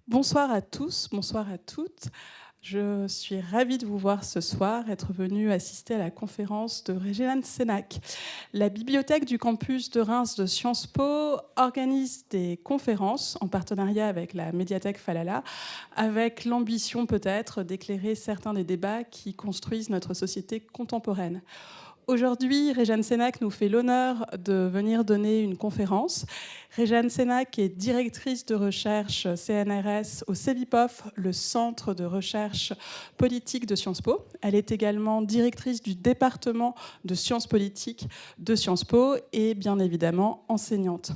Bonsoir à tous, bonsoir à toutes. Je suis ravie de vous voir ce soir, être venue assister à la conférence de Régine Sénac. La bibliothèque du campus de Reims de Sciences Po organise des conférences en partenariat avec la médiathèque Falala, avec l'ambition peut-être d'éclairer certains des débats qui construisent notre société contemporaine. Aujourd'hui, Régine Sénac nous fait l'honneur de venir donner une conférence. Régine Sénac est directrice de recherche CNRS au CEVIPOF, le centre de recherche politique de Sciences Po. Elle est également directrice du département de sciences politiques de Sciences Po et bien évidemment enseignante.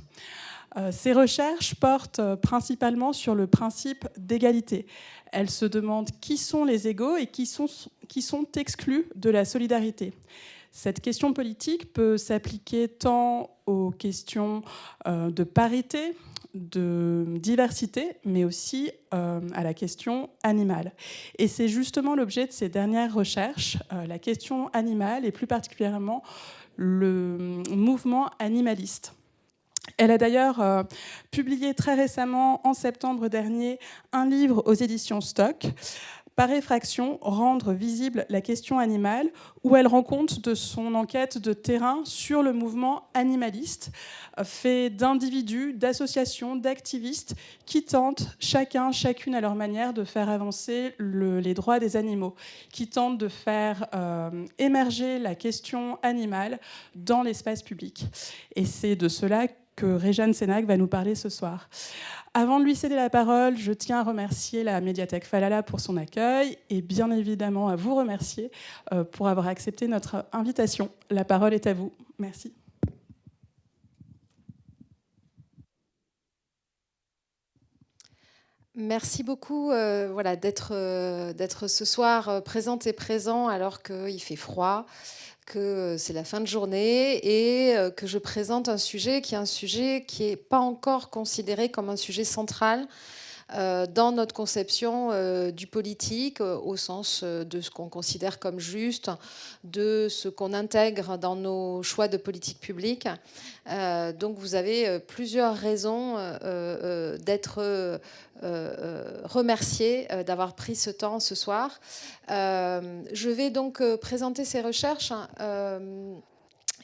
Ses recherches portent principalement sur le principe d'égalité. Elle se demande qui sont les égaux et qui sont exclus de la solidarité. Cette question politique peut s'appliquer tant aux questions de parité, de diversité, mais aussi à la question animale. Et c'est justement l'objet de ces dernières recherches, la question animale et plus particulièrement le mouvement animaliste. Elle a d'ailleurs publié très récemment, en septembre dernier, un livre aux éditions Stock, Par effraction, rendre visible la question animale, où elle rend compte de son enquête de terrain sur le mouvement animaliste, fait d'individus, d'associations, d'activistes qui tentent, chacune à leur manière, de faire avancer les droits des animaux, qui tentent de faire émerger la question animale dans l'espace public. Et c'est de cela que Régine Sénac va nous parler ce soir. Avant de lui céder la parole, je tiens à remercier la médiathèque Falala pour son accueil et bien évidemment à vous remercier pour avoir accepté notre invitation. La parole est à vous. Merci. Merci beaucoup d'être ce soir présente et présent alors qu'il fait froid, que c'est la fin de journée et que je présente un sujet qui n'est pas encore considéré comme un sujet central dans notre conception du politique, au sens de ce qu'on considère comme juste, de ce qu'on intègre dans nos choix de politique publique. Donc vous avez plusieurs raisons d'être remercié d'avoir pris ce temps ce soir. Je vais donc présenter ces recherches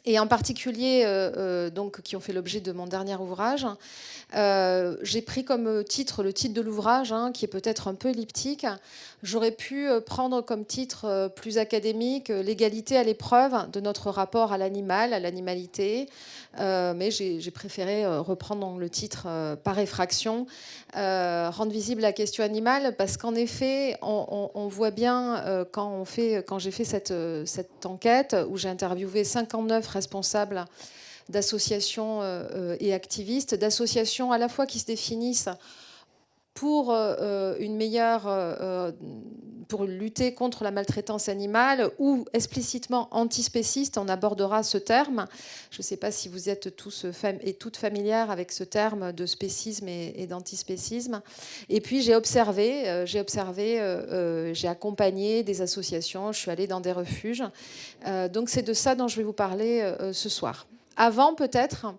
et en particulier donc, qui ont fait l'objet de mon dernier ouvrage. J'ai pris comme titre le titre de l'ouvrage, qui est peut-être un peu elliptique. J'aurais pu prendre comme titre plus académique l'égalité à l'épreuve de notre rapport à l'animal, à l'animalité. Mais j'ai préféré reprendre donc, le titre par effraction, rendre visible la question animale, parce qu'en effet, on voit bien quand j'ai fait cette enquête où j'ai interviewé 59 responsables d'associations et activistes, d'associations à la fois qui se définissent pour une meilleure, pour lutter contre la maltraitance animale ou explicitement antispécistes, on abordera ce terme. Je ne sais pas si vous êtes tous et toutes familières avec ce terme de spécisme et d'antispécisme. Et puis j'ai observé, j'ai accompagné des associations, je suis allée dans des refuges. Donc c'est de ça dont je vais vous parler ce soir. Avant peut-être,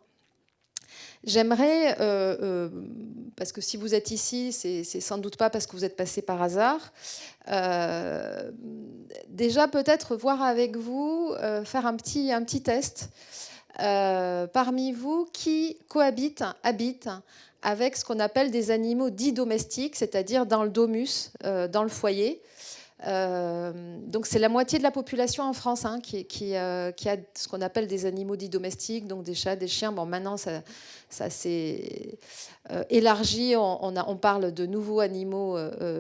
j'aimerais, parce que si vous êtes ici, c'est sans doute pas parce que vous êtes passé par hasard, déjà peut-être voir avec vous, faire un petit test. Parmi vous, qui habite avec ce qu'on appelle des animaux dits domestiques, c'est-à-dire dans le domus, dans le foyer. Donc c'est la moitié de la population en France qui a ce qu'on appelle des animaux dits domestiques, donc des chats, des chiens. Bon, maintenant ça s'est élargi, on parle de nouveaux animaux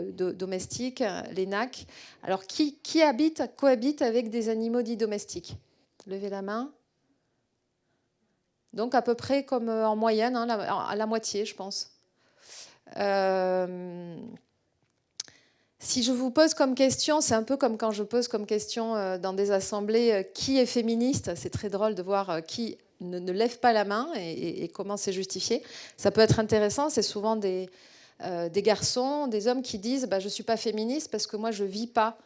domestiques, les NAC. Alors qui cohabite avec des animaux dits domestiques? Levez la main. Donc à peu près comme en moyenne, à la moitié, je pense. Si je vous pose comme question, c'est un peu comme quand je pose comme question dans des assemblées qui est féministe. C'est très drôle de voir qui ne lève pas la main et comment c'est justifié. Ça peut être intéressant. C'est souvent des garçons, des hommes qui disent je ne suis pas féministe parce que moi je ne vis pas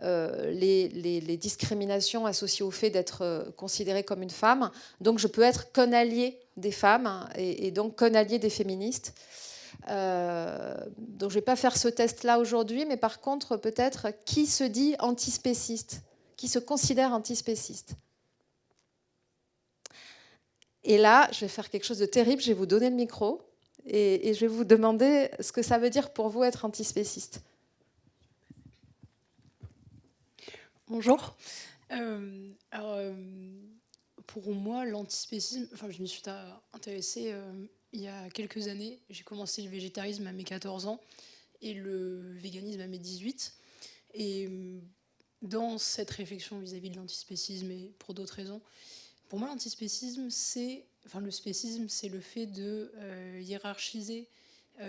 les discriminations associées au fait d'être considérée comme une femme. Donc je peux être qu'un allié des femmes et donc qu'un allié des féministes. Donc je ne vais pas faire ce test-là aujourd'hui, mais par contre, peut-être, qui se dit antispéciste? Qui se considère antispéciste? Et là, je vais faire quelque chose de terrible, je vais vous donner le micro et je vais vous demander ce que ça veut dire pour vous être antispéciste. Bonjour. Pour moi, l'antispécisme, je m'y suis intéressée il y a quelques années. J'ai commencé le végétarisme à mes 14 ans et le véganisme à mes 18. Et dans cette réflexion vis-à-vis de l'antispécisme et pour d'autres raisons, pour moi, l'antispécisme, le spécisme, c'est le fait de hiérarchiser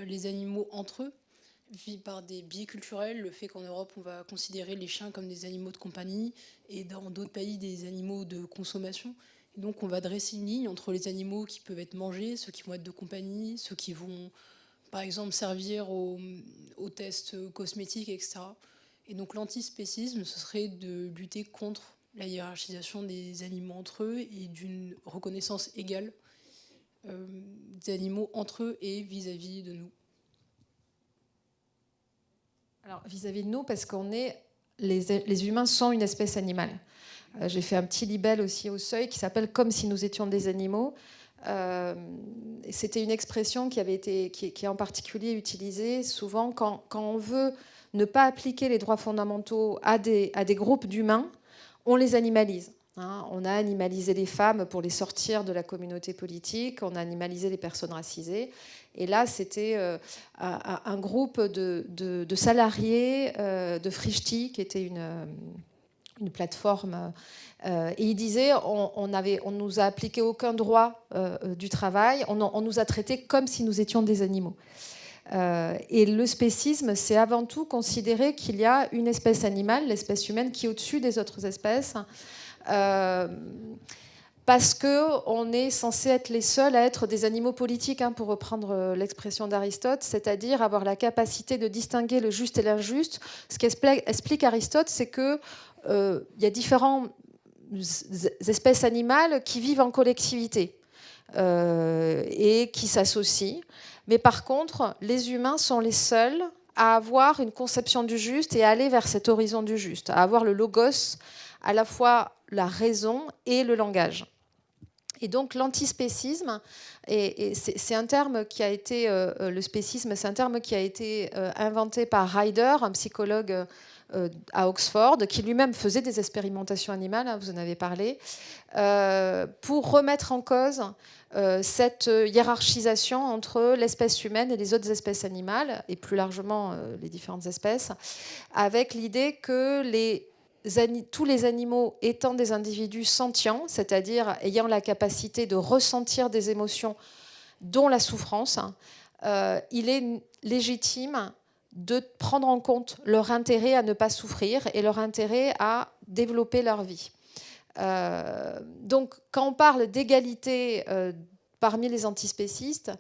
les animaux entre eux, par des biais culturels, le fait qu'en Europe, on va considérer les chiens comme des animaux de compagnie et dans d'autres pays, des animaux de consommation. Et donc, on va dresser une ligne entre les animaux qui peuvent être mangés, ceux qui vont être de compagnie, ceux qui vont, par exemple, servir aux tests cosmétiques, etc. Et donc, l'antispécisme, ce serait de lutter contre la hiérarchisation des animaux entre eux et d'une reconnaissance égale des animaux entre eux et vis-à-vis de nous. Alors, vis-à-vis de nous, parce les humains sont une espèce animale. J'ai fait un petit libelle aussi au Seuil qui s'appelle « Comme si nous étions des animaux ». C'était une expression qui est en particulier utilisée souvent quand on veut ne pas appliquer les droits fondamentaux à des groupes d'humains, on les animalise. On a animalisé les femmes pour les sortir de la communauté politique, on a animalisé les personnes racisées. Et là, c'était un groupe de salariés de Frichti, qui était une plateforme. Et ils disaient, on nous a appliqué aucun droit du travail, on nous a traités comme si nous étions des animaux. Et le spécisme, c'est avant tout considérer qu'il y a une espèce animale, l'espèce humaine, qui est au-dessus des autres espèces. Parce qu'on est censé être les seuls à être des animaux politiques, pour reprendre l'expression d'Aristote, c'est-à-dire avoir la capacité de distinguer le juste et l'injuste. Ce qu'explique Aristote, c'est qu'il y a différentes espèces animales qui vivent en collectivité et qui s'associent. Mais par contre, les humains sont les seuls à avoir une conception du juste et à aller vers cet horizon du juste, à avoir le logos, à la fois la raison et le langage. Et donc l'antispécisme, c'est un terme qui a été, le spécisme, c'est un terme qui a été inventé par Ryder, un psychologue à Oxford, qui lui-même faisait des expérimentations animales, vous en avez parlé, pour remettre en cause cette hiérarchisation entre l'espèce humaine et les autres espèces animales, et plus largement les différentes espèces, avec l'idée que tous les animaux étant des individus sentients, c'est-à-dire ayant la capacité de ressentir des émotions, dont la souffrance, il est légitime de prendre en compte leur intérêt à ne pas souffrir et leur intérêt à développer leur vie. Donc, quand on parle d'égalité parmi les antispécistes,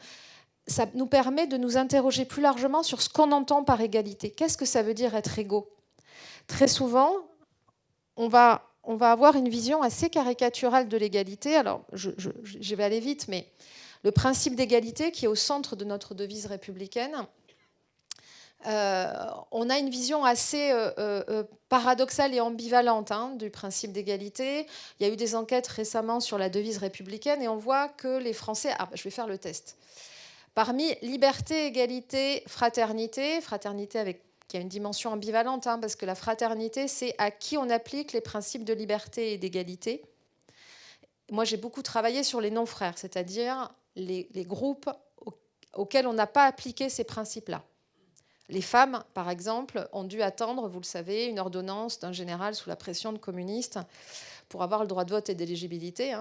ça nous permet de nous interroger plus largement sur ce qu'on entend par égalité. Qu'est-ce que ça veut dire être égaux ? Très souvent, on va avoir une vision assez caricaturale de l'égalité. Alors, je vais aller vite, mais le principe d'égalité qui est au centre de notre devise républicaine, on a une vision assez paradoxale et ambivalente du principe d'égalité. Il y a eu des enquêtes récemment sur la devise républicaine et on voit que les Français... je vais faire le test. Parmi liberté, égalité, fraternité qui a une dimension ambivalente, parce que la fraternité, c'est à qui on applique les principes de liberté et d'égalité. Moi, j'ai beaucoup travaillé sur les non-frères, c'est-à-dire les groupes auxquels on n'a pas appliqué ces principes-là. Les femmes, par exemple, ont dû attendre, vous le savez, une ordonnance d'un général sous la pression de communistes pour avoir le droit de vote et d'éligibilité.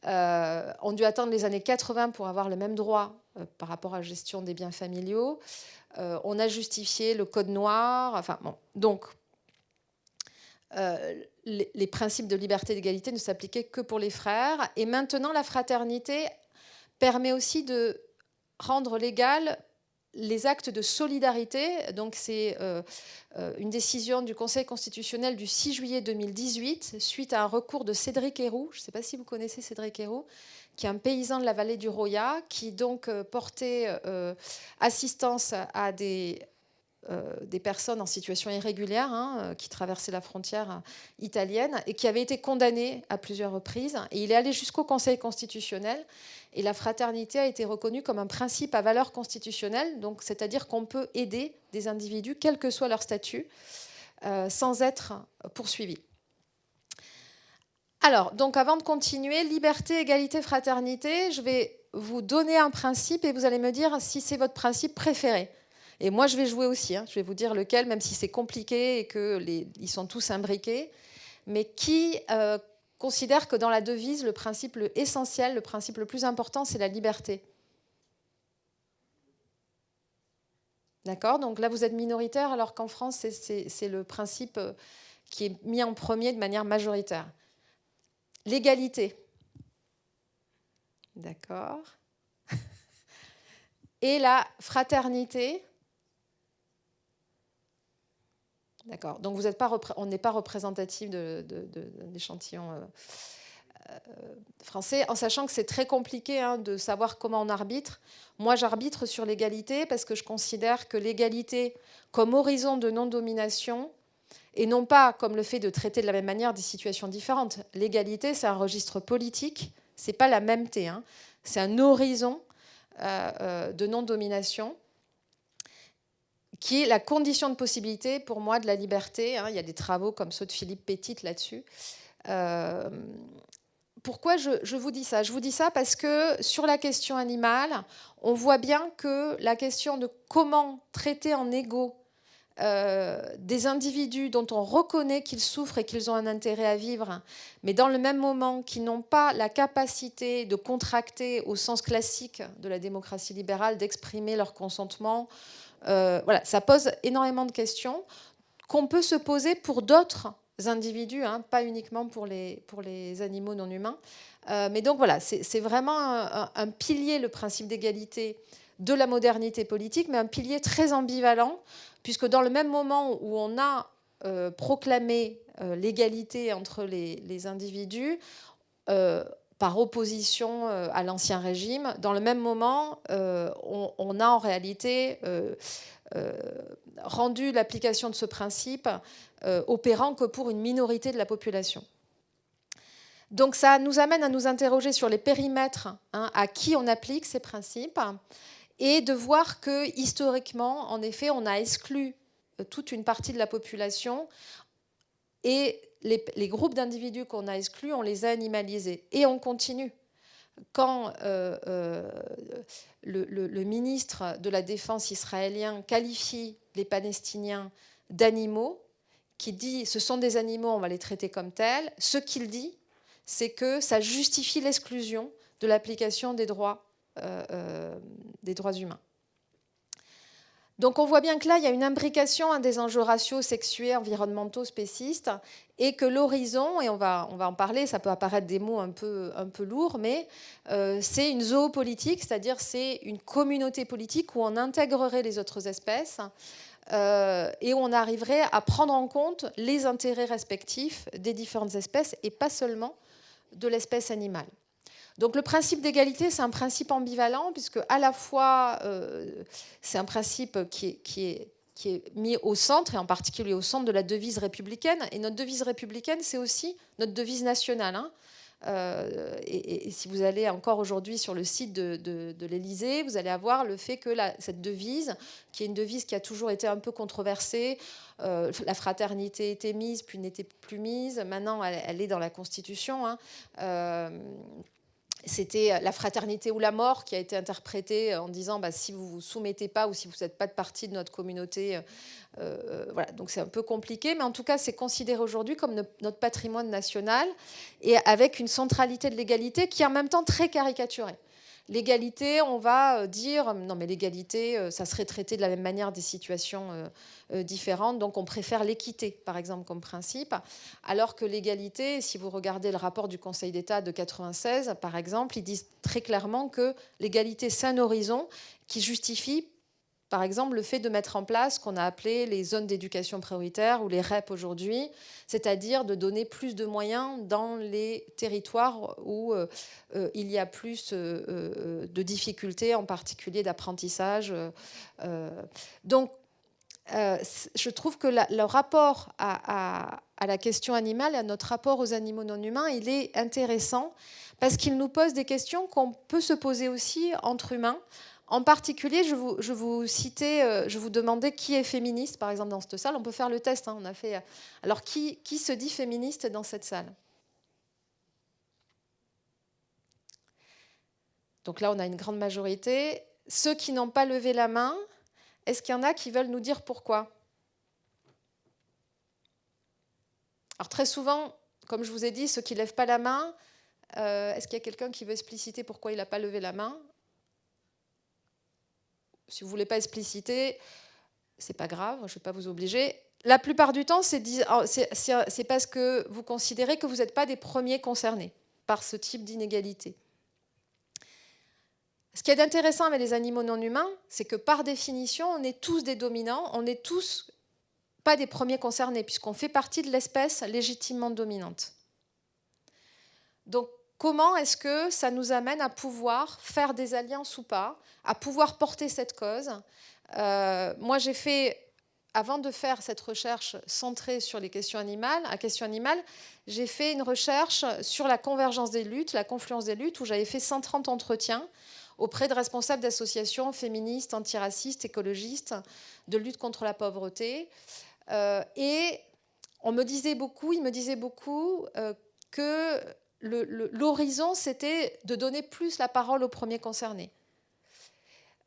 Ont dû attendre les années 80 pour avoir le même droit par rapport à la gestion des biens familiaux. On a justifié le code noir. Donc, les principes de liberté et d'égalité ne s'appliquaient que pour les frères. Et maintenant, la fraternité permet aussi de rendre légal les actes de solidarité. Donc c'est une décision du Conseil constitutionnel du 6 juillet 2018 suite à un recours de Cédric Héroux. Je ne sais pas si vous connaissez Cédric Héroux, qui est un paysan de la vallée du Roya, qui donc portait assistance à des personnes en situation irrégulière qui traversaient la frontière italienne et qui avait été condamné à plusieurs reprises. Et il est allé jusqu'au Conseil constitutionnel et la fraternité a été reconnue comme un principe à valeur constitutionnelle, donc c'est-à-dire qu'on peut aider des individus, quel que soit leur statut, sans être poursuivi. Alors, donc avant de continuer, liberté, égalité, fraternité, je vais vous donner un principe et vous allez me dire si c'est votre principe préféré. Et moi, je vais jouer aussi. Je vais vous dire lequel, même si c'est compliqué et qu'ils sont tous imbriqués. Mais qui considère que dans la devise, le principe essentiel, le principe le plus important, c'est la liberté? D'accord? Donc là, vous êtes minoritaire, alors qu'en France, c'est le principe qui est mis en premier de manière majoritaire. L'égalité. D'accord. Et la fraternité. D'accord. Donc on n'est pas représentatif d'échantillons français, en sachant que c'est très compliqué de savoir comment on arbitre. Moi, j'arbitre sur l'égalité parce que je considère que l'égalité comme horizon de non-domination, et non pas comme le fait de traiter de la même manière des situations différentes. L'égalité, c'est un registre politique, c'est pas la mêmeté. C'est un horizon de non-domination qui est la condition de possibilité, pour moi, de la liberté. Il y a des travaux comme ceux de Philippe Petit là-dessus. Pourquoi je vous dis ça? Je vous dis ça parce que sur la question animale, on voit bien que la question de comment traiter en égaux des individus dont on reconnaît qu'ils souffrent et qu'ils ont un intérêt à vivre, mais dans le même moment qui n'ont pas la capacité de contracter au sens classique de la démocratie libérale, d'exprimer leur consentement, voilà, ça pose énormément de questions qu'on peut se poser pour d'autres individus, pas uniquement pour les animaux non humains. Mais donc voilà, c'est vraiment un pilier, le principe d'égalité de la modernité politique, mais un pilier très ambivalent, puisque dans le même moment où on a proclamé l'égalité entre les individus, par opposition à l'ancien régime, dans le même moment, on a en réalité rendu l'application de ce principe opérant que pour une minorité de la population. Donc ça nous amène à nous interroger sur les périmètres à qui on applique ces principes, et de voir que historiquement, en effet, on a exclu toute une partie de la population, et les groupes d'individus qu'on a exclus, on les a animalisés. Et on continue. Quand le ministre de la Défense israélien qualifie les Palestiniens d'animaux, qui dit ce sont des animaux, on va les traiter comme tels, ce qu'il dit, c'est que ça justifie l'exclusion de l'application des droits humains. Donc on voit bien que là, il y a une imbrication des enjeux raciaux, sexués, environnementaux, spécistes, et que l'horizon, et on va en parler, ça peut apparaître des mots un peu lourds, mais c'est une zoopolitique, c'est-à-dire c'est une communauté politique où on intégrerait les autres espèces et où on arriverait à prendre en compte les intérêts respectifs des différentes espèces et pas seulement de l'espèce animale. Donc le principe d'égalité, c'est un principe ambivalent, puisque à la fois, c'est un principe qui est mis au centre, et en particulier au centre de la devise républicaine. Et notre devise républicaine, c'est aussi notre devise nationale. Et si vous allez encore aujourd'hui sur le site de l'Élysée, vous allez avoir le fait que cette devise, qui est une devise qui a toujours été un peu controversée, la fraternité était mise, puis n'était plus mise. Maintenant, elle est dans la Constitution. C'était la fraternité ou la mort qui a été interprétée en disant si vous ne vous soumettez pas ou si vous n'êtes pas de partie de notre communauté. Voilà, donc c'est un peu compliqué, mais en tout cas, c'est considéré aujourd'hui comme notre patrimoine national et avec une centralité de l'égalité qui est en même temps très caricaturée. L'égalité, on va dire, non mais l'égalité, ça serait traité de la même manière des situations différentes, donc on préfère l'équité, par exemple, comme principe, alors que l'égalité, si vous regardez le rapport du Conseil d'État de 1996, par exemple, ils disent très clairement que l'égalité, c'est un horizon qui justifie par exemple, le fait de mettre en place ce qu'on a appelé les zones d'éducation prioritaire ou les REP aujourd'hui, c'est-à-dire de donner plus de moyens dans les territoires où il y a plus de difficultés, en particulier d'apprentissage. Donc, je trouve que le rapport à la question animale, à notre rapport aux animaux non humains, il est intéressant parce qu'il nous pose des questions qu'on peut se poser aussi entre humains. En particulier, je vous demandais qui est féministe, par exemple, dans cette salle. On peut faire le test. Hein, on a fait. Alors, qui se dit féministe dans cette salle? Donc là, on a une grande majorité. Ceux qui n'ont pas levé la main, est-ce qu'il y en a qui veulent nous dire pourquoi? Alors très souvent, comme je vous ai dit, ceux qui ne lèvent pas la main, est-ce qu'il y a quelqu'un qui veut expliciter pourquoi il n'a pas levé la main? Si vous ne voulez pas expliciter, ce n'est pas grave, je ne vais pas vous obliger. La plupart du temps, c'est parce que vous considérez que vous n'êtes pas des premiers concernés par ce type d'inégalité. Ce qui est intéressant avec les animaux non humains, c'est que par définition, on est tous des dominants, on n'est tous pas des premiers concernés, puisqu'on fait partie de l'espèce légitimement dominante. Donc, comment est-ce que ça nous amène à pouvoir faire des alliances ou pas, à pouvoir porter cette cause? Moi, j'ai fait, avant de faire cette recherche centrée sur les questions animales, j'ai fait une recherche sur la convergence des luttes, la confluence des luttes, où j'avais fait 130 entretiens auprès de responsables d'associations féministes, antiracistes, écologistes, de lutte contre la pauvreté. Et ils me disaient beaucoup que l'horizon, c'était de donner plus la parole aux premiers concernés.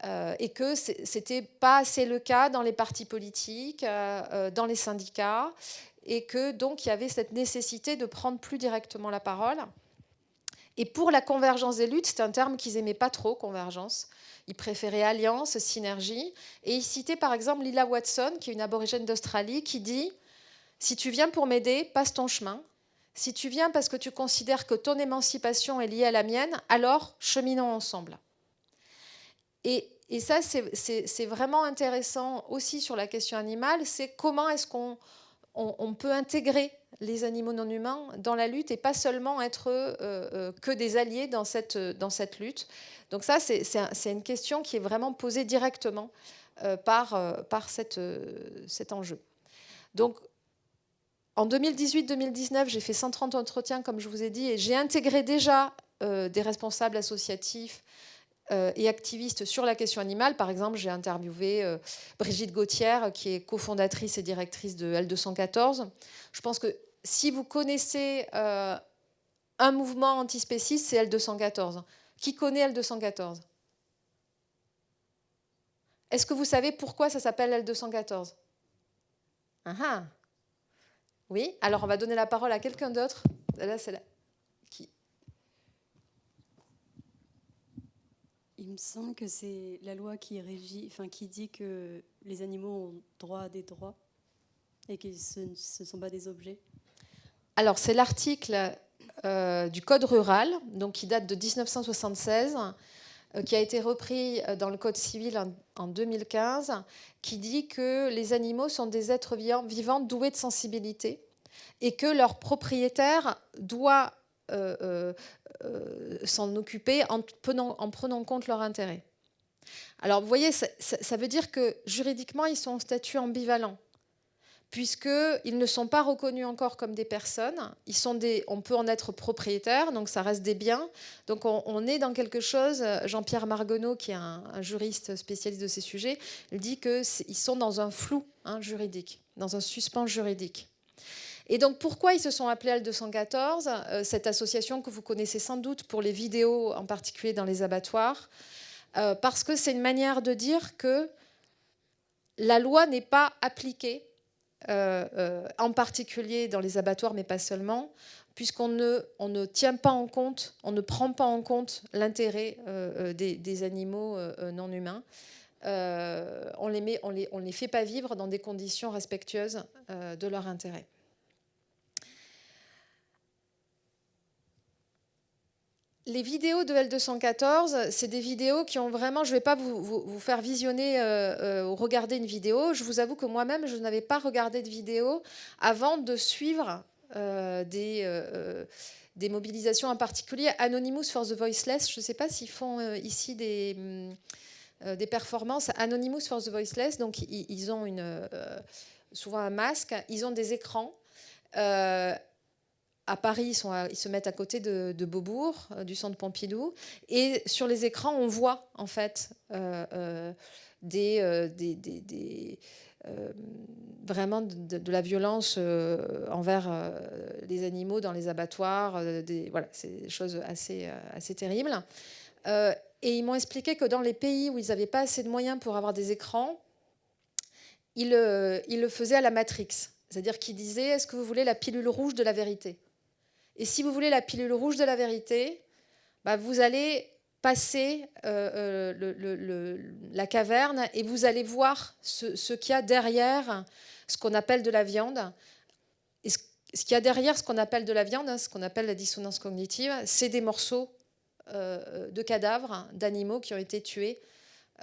Et que ce n'était pas assez le cas dans les partis politiques, dans les syndicats, et que donc il y avait cette nécessité de prendre plus directement la parole. Et pour la convergence des luttes, c'est un terme qu'ils n'aimaient pas trop, convergence. Ils préféraient alliance, synergie. Et ils citaient par exemple Lila Watson, qui est une aborigène d'Australie, qui dit « Si tu viens pour m'aider, passe ton chemin. Si tu viens parce que tu considères que ton émancipation est liée à la mienne, alors cheminons ensemble. » Et ça, c'est vraiment intéressant aussi sur la question animale, c'est comment est-ce qu'on peut intégrer les animaux non humains dans la lutte et pas seulement être que des alliés dans cette lutte. Donc ça, c'est une question qui est vraiment posée directement par cet enjeu. Donc, en 2018-2019, j'ai fait 130 entretiens, comme je vous ai dit, et j'ai intégré déjà des responsables associatifs et activistes sur la question animale. Par exemple, j'ai interviewé Brigitte Gauthier, qui est cofondatrice et directrice de L214. Je pense que si vous connaissez un mouvement antispéciste, c'est L214. Qui connaît L214? Est-ce que vous savez pourquoi ça s'appelle L214? Oui, alors on va donner la parole à quelqu'un d'autre. Là, c'est là. Il me semble que c'est la loi qui régit, qui dit que les animaux ont droit à des droits et que ce ne sont pas des objets. Alors, c'est l'article du Code rural, donc qui date de 1976, qui a été repris dans le Code civil en 2015, qui dit que les animaux sont des êtres vivants doués de sensibilité et que leur propriétaire doit s'en occuper en prenant en compte leur intérêt. Alors, vous voyez, ça veut dire que juridiquement, ils sont en statut ambivalent, puisqu'ils ne sont pas reconnus encore comme des personnes. On peut en être propriétaire, donc ça reste des biens. Donc, on est dans quelque chose. Jean-Pierre Marguenot, qui est un juriste spécialiste de ces sujets, il dit qu'ils sont dans un flou juridique, dans un suspens juridique. Et donc, pourquoi ils se sont appelés L214, cette association que vous connaissez sans doute pour les vidéos, en particulier dans les abattoirs, parce que c'est une manière de dire que la loi n'est pas appliquée, en particulier dans les abattoirs, mais pas seulement, puisqu'on ne tient pas en compte, on ne prend pas en compte l'intérêt des animaux non humains. On les fait pas vivre dans des conditions respectueuses de leur intérêt. Les vidéos de L214, c'est des vidéos qui ont vraiment... Je ne vais pas vous faire visionner ou regarder une vidéo. Je vous avoue que moi-même, je n'avais pas regardé de vidéo avant de suivre des mobilisations, en particulier Anonymous for the Voiceless. Je ne sais pas s'ils font ici des performances. Anonymous for the Voiceless, donc ils ont souvent un masque, ils ont des écrans. À Paris, ils se mettent à côté de Beaubourg, du centre Pompidou. Et sur les écrans, on voit en fait vraiment de la violence envers les animaux dans les abattoirs. Voilà, c'est des choses assez terribles. Et ils m'ont expliqué que dans les pays où ils n'avaient pas assez de moyens pour avoir des écrans, ils le faisaient à la Matrix. C'est-à-dire qu'ils disaient, est-ce que vous voulez la pilule rouge de la vérité ? Et si vous voulez la pilule rouge de la vérité, bah vous allez passer la caverne et vous allez voir ce qu'il y a derrière ce qu'on appelle de la viande. Et ce qu'il y a derrière ce qu'on appelle de la viande, ce qu'on appelle la dissonance cognitive, c'est des morceaux de cadavres d'animaux qui ont été tués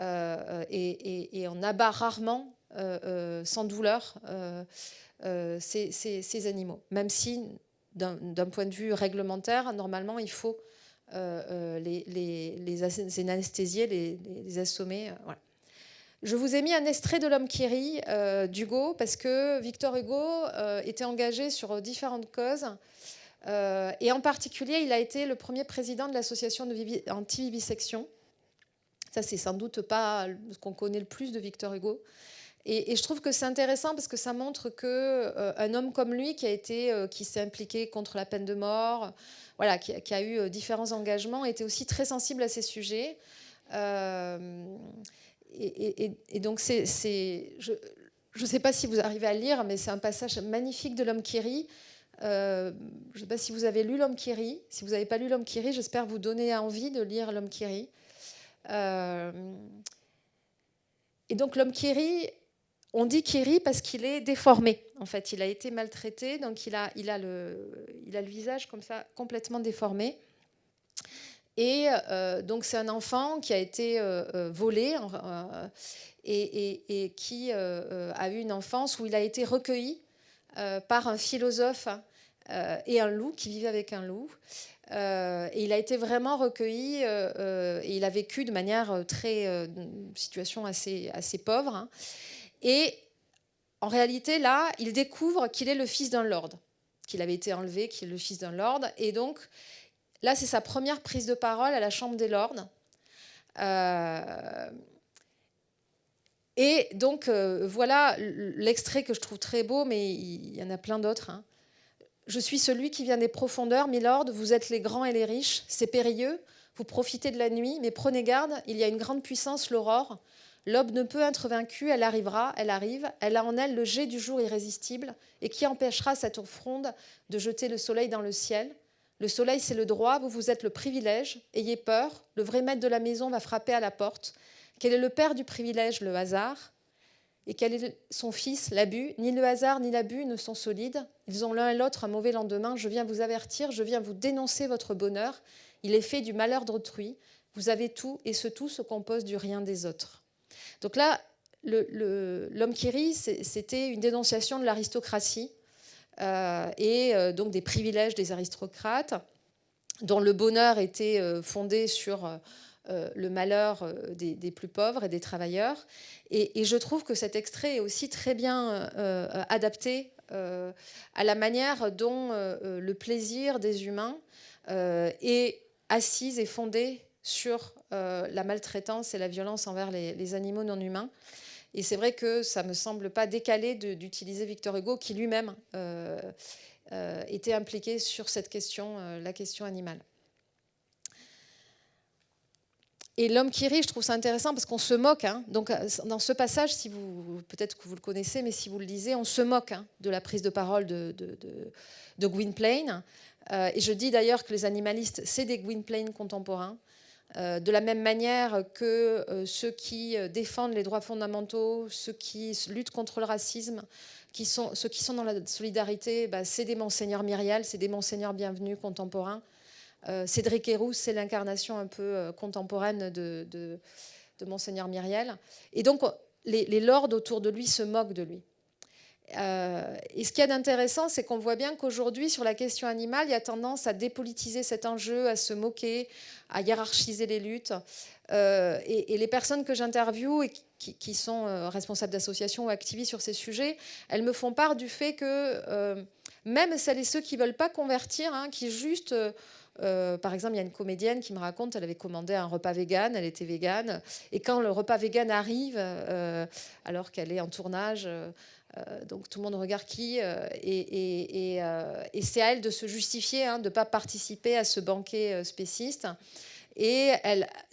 et on abat rarement, sans douleur, ces animaux. Même si, d'un point de vue réglementaire, normalement, il faut les anesthésier, les assommer. Voilà. Je vous ai mis un extrait de L'Homme qui rit d'Hugo, parce que Victor Hugo était engagé sur différentes causes. Et en particulier, il a été le premier président de l'association anti-vivisection. Ça, c'est sans doute pas ce qu'on connaît le plus de Victor Hugo. Et je trouve que c'est intéressant parce que ça montre qu'un homme comme lui, qui s'est impliqué contre la peine de mort, voilà, qui a eu différents engagements, était aussi très sensible à ces sujets. Et donc, je ne sais pas si vous arrivez à le lire, mais c'est un passage magnifique de L'Homme qui rit. Je ne sais pas si vous avez lu L'Homme qui rit. Si vous n'avez pas lu L'Homme qui rit, j'espère vous donner envie de lire L'Homme qui rit. Et donc, L'Homme qui rit, on dit qu'il rit parce qu'il est déformé. En fait, il a été maltraité, donc il a le visage comme ça, complètement déformé. Et donc, c'est un enfant qui a été volé et qui a eu une enfance où il a été recueilli par un philosophe et un loup, qui vivait avec un loup. Et il a été vraiment recueilli et il a vécu de manière une situation assez pauvre. Hein. Et en réalité, là, il découvre qu'il est le fils d'un lord, qu'il avait été enlevé, qu'il est le fils d'un lord. Et donc, là, c'est sa première prise de parole à la Chambre des lords. Et donc, voilà l'extrait que je trouve très beau, mais il y en a plein d'autres. Hein. Je suis celui qui vient des profondeurs, milord, vous êtes les grands et les riches, c'est périlleux, vous profitez de la nuit, mais prenez garde, il y a une grande puissance, l'aurore. L'aube ne peut être vaincue, elle arrivera, elle arrive, elle a en elle le jet du jour irrésistible, et qui empêchera cette offronde de jeter le soleil dans le ciel. Le soleil, c'est le droit, vous êtes le privilège, ayez peur, le vrai maître de la maison va frapper à la porte. Quel est le père du privilège? Le hasard. Et quel est son fils? L'abus. Ni le hasard ni l'abus ne sont solides. Ils ont l'un et l'autre un mauvais lendemain. Je viens vous avertir, je viens vous dénoncer votre bonheur. Il est fait du malheur d'autrui. Vous avez tout, et ce tout se compose du rien des autres. Donc là, L'Homme qui rit, c'était une dénonciation de l'aristocratie donc des privilèges des aristocrates, dont le bonheur était fondé sur le malheur des plus pauvres et des travailleurs. Et je trouve que cet extrait est aussi très bien adapté à la manière dont le plaisir des humains est assise et fondé sur la maltraitance et la violence envers les animaux non humains. Et c'est vrai que ça ne me semble pas décalé d'utiliser Victor Hugo, qui lui-même était impliqué sur cette question, la question animale. Et L'Homme qui rit, je trouve ça intéressant parce qu'on se moque. Hein. Donc, dans ce passage, peut-être que vous le connaissez, mais si vous le lisez, on se moque de la prise de parole de Gwynplaine. Et je dis d'ailleurs que les animalistes, c'est des Gwynplaine contemporains. De la même manière que ceux qui défendent les droits fondamentaux, ceux qui luttent contre le racisme, ceux qui sont dans la solidarité, c'est des Monseigneur Myriel, c'est des Monseigneur Bienvenu contemporains. Cédric Héroux, c'est l'incarnation un peu contemporaine de Monseigneur Myriel. Et donc, les lords autour de lui se moquent de lui. Et ce qu'il y a d'intéressant, c'est qu'on voit bien qu'aujourd'hui, sur la question animale, il y a tendance à dépolitiser cet enjeu, à se moquer, à hiérarchiser les luttes. Et les personnes que j'interviewe et qui sont responsables d'associations ou activistes sur ces sujets, elles me font part du fait que même celles et ceux qui ne veulent pas convertir, hein, qui juste... par exemple, il y a une comédienne qui me raconte, elle avait commandé un repas vegan, elle était végane, et quand le repas vegan arrive, alors qu'elle est en tournage, donc tout le monde regarde qui, et c'est à elle de se justifier, hein, de ne pas participer à ce banquet spéciste. Et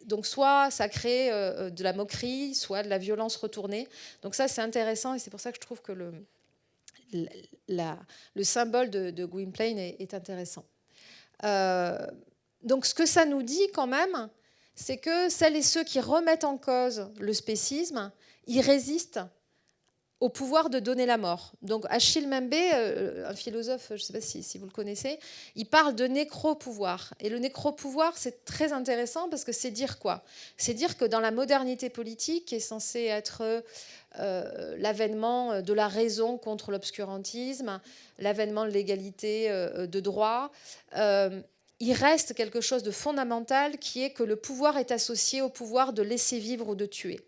donc soit ça crée de la moquerie, soit de la violence retournée. Donc ça, c'est intéressant, et c'est pour ça que je trouve que le symbole de Gwynplaine est intéressant. Donc ce que ça nous dit quand même, c'est que celles et ceux qui remettent en cause le spécisme, ils résistent au pouvoir de donner la mort. Donc Achille Mbembe, un philosophe, je ne sais pas si vous le connaissez, il parle de nécro-pouvoir. Et le nécro-pouvoir, c'est très intéressant parce que c'est dire quoi? C'est dire que dans la modernité politique, qui est censée être l'avènement de la raison contre l'obscurantisme, l'avènement de l'égalité de droit, il reste quelque chose de fondamental qui est que le pouvoir est associé au pouvoir de laisser vivre ou de tuer.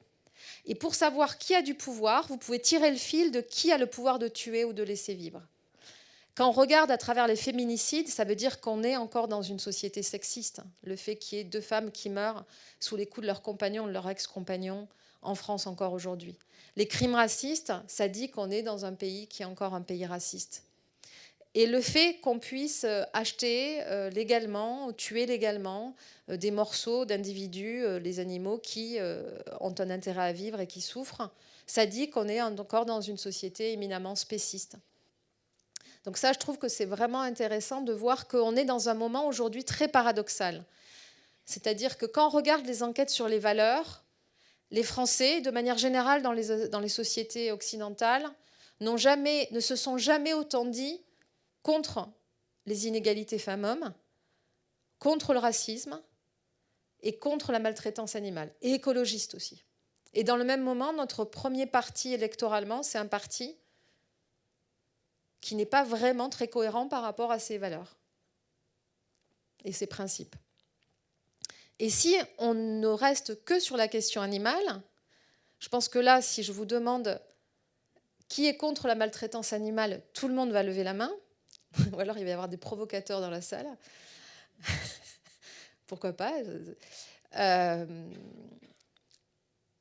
Et pour savoir qui a du pouvoir, vous pouvez tirer le fil de qui a le pouvoir de tuer ou de laisser vivre. Quand on regarde à travers les féminicides, ça veut dire qu'on est encore dans une société sexiste. Le fait qu'il y ait 2 femmes qui meurent sous les coups de leur compagnon ou de leur ex-compagnon en France encore aujourd'hui. Les crimes racistes, ça dit qu'on est dans un pays qui est encore un pays raciste. Et le fait qu'on puisse acheter légalement, ou tuer légalement des morceaux d'individus, les animaux qui ont un intérêt à vivre et qui souffrent, ça dit qu'on est encore dans une société éminemment spéciste. Donc ça, je trouve que c'est vraiment intéressant de voir qu'on est dans un moment aujourd'hui très paradoxal. C'est-à-dire que quand on regarde les enquêtes sur les valeurs, les Français, de manière générale dans les sociétés occidentales, ne se sont jamais autant dit contre les inégalités femmes-hommes, contre le racisme et contre la maltraitance animale, et écologiste aussi. Et dans le même moment, notre premier parti électoralement, c'est un parti qui n'est pas vraiment très cohérent par rapport à ses valeurs et ses principes. Et si on ne reste que sur la question animale, je pense que là, si je vous demande qui est contre la maltraitance animale, tout le monde va lever la main. Ou alors il va y avoir des provocateurs dans la salle. Pourquoi pas?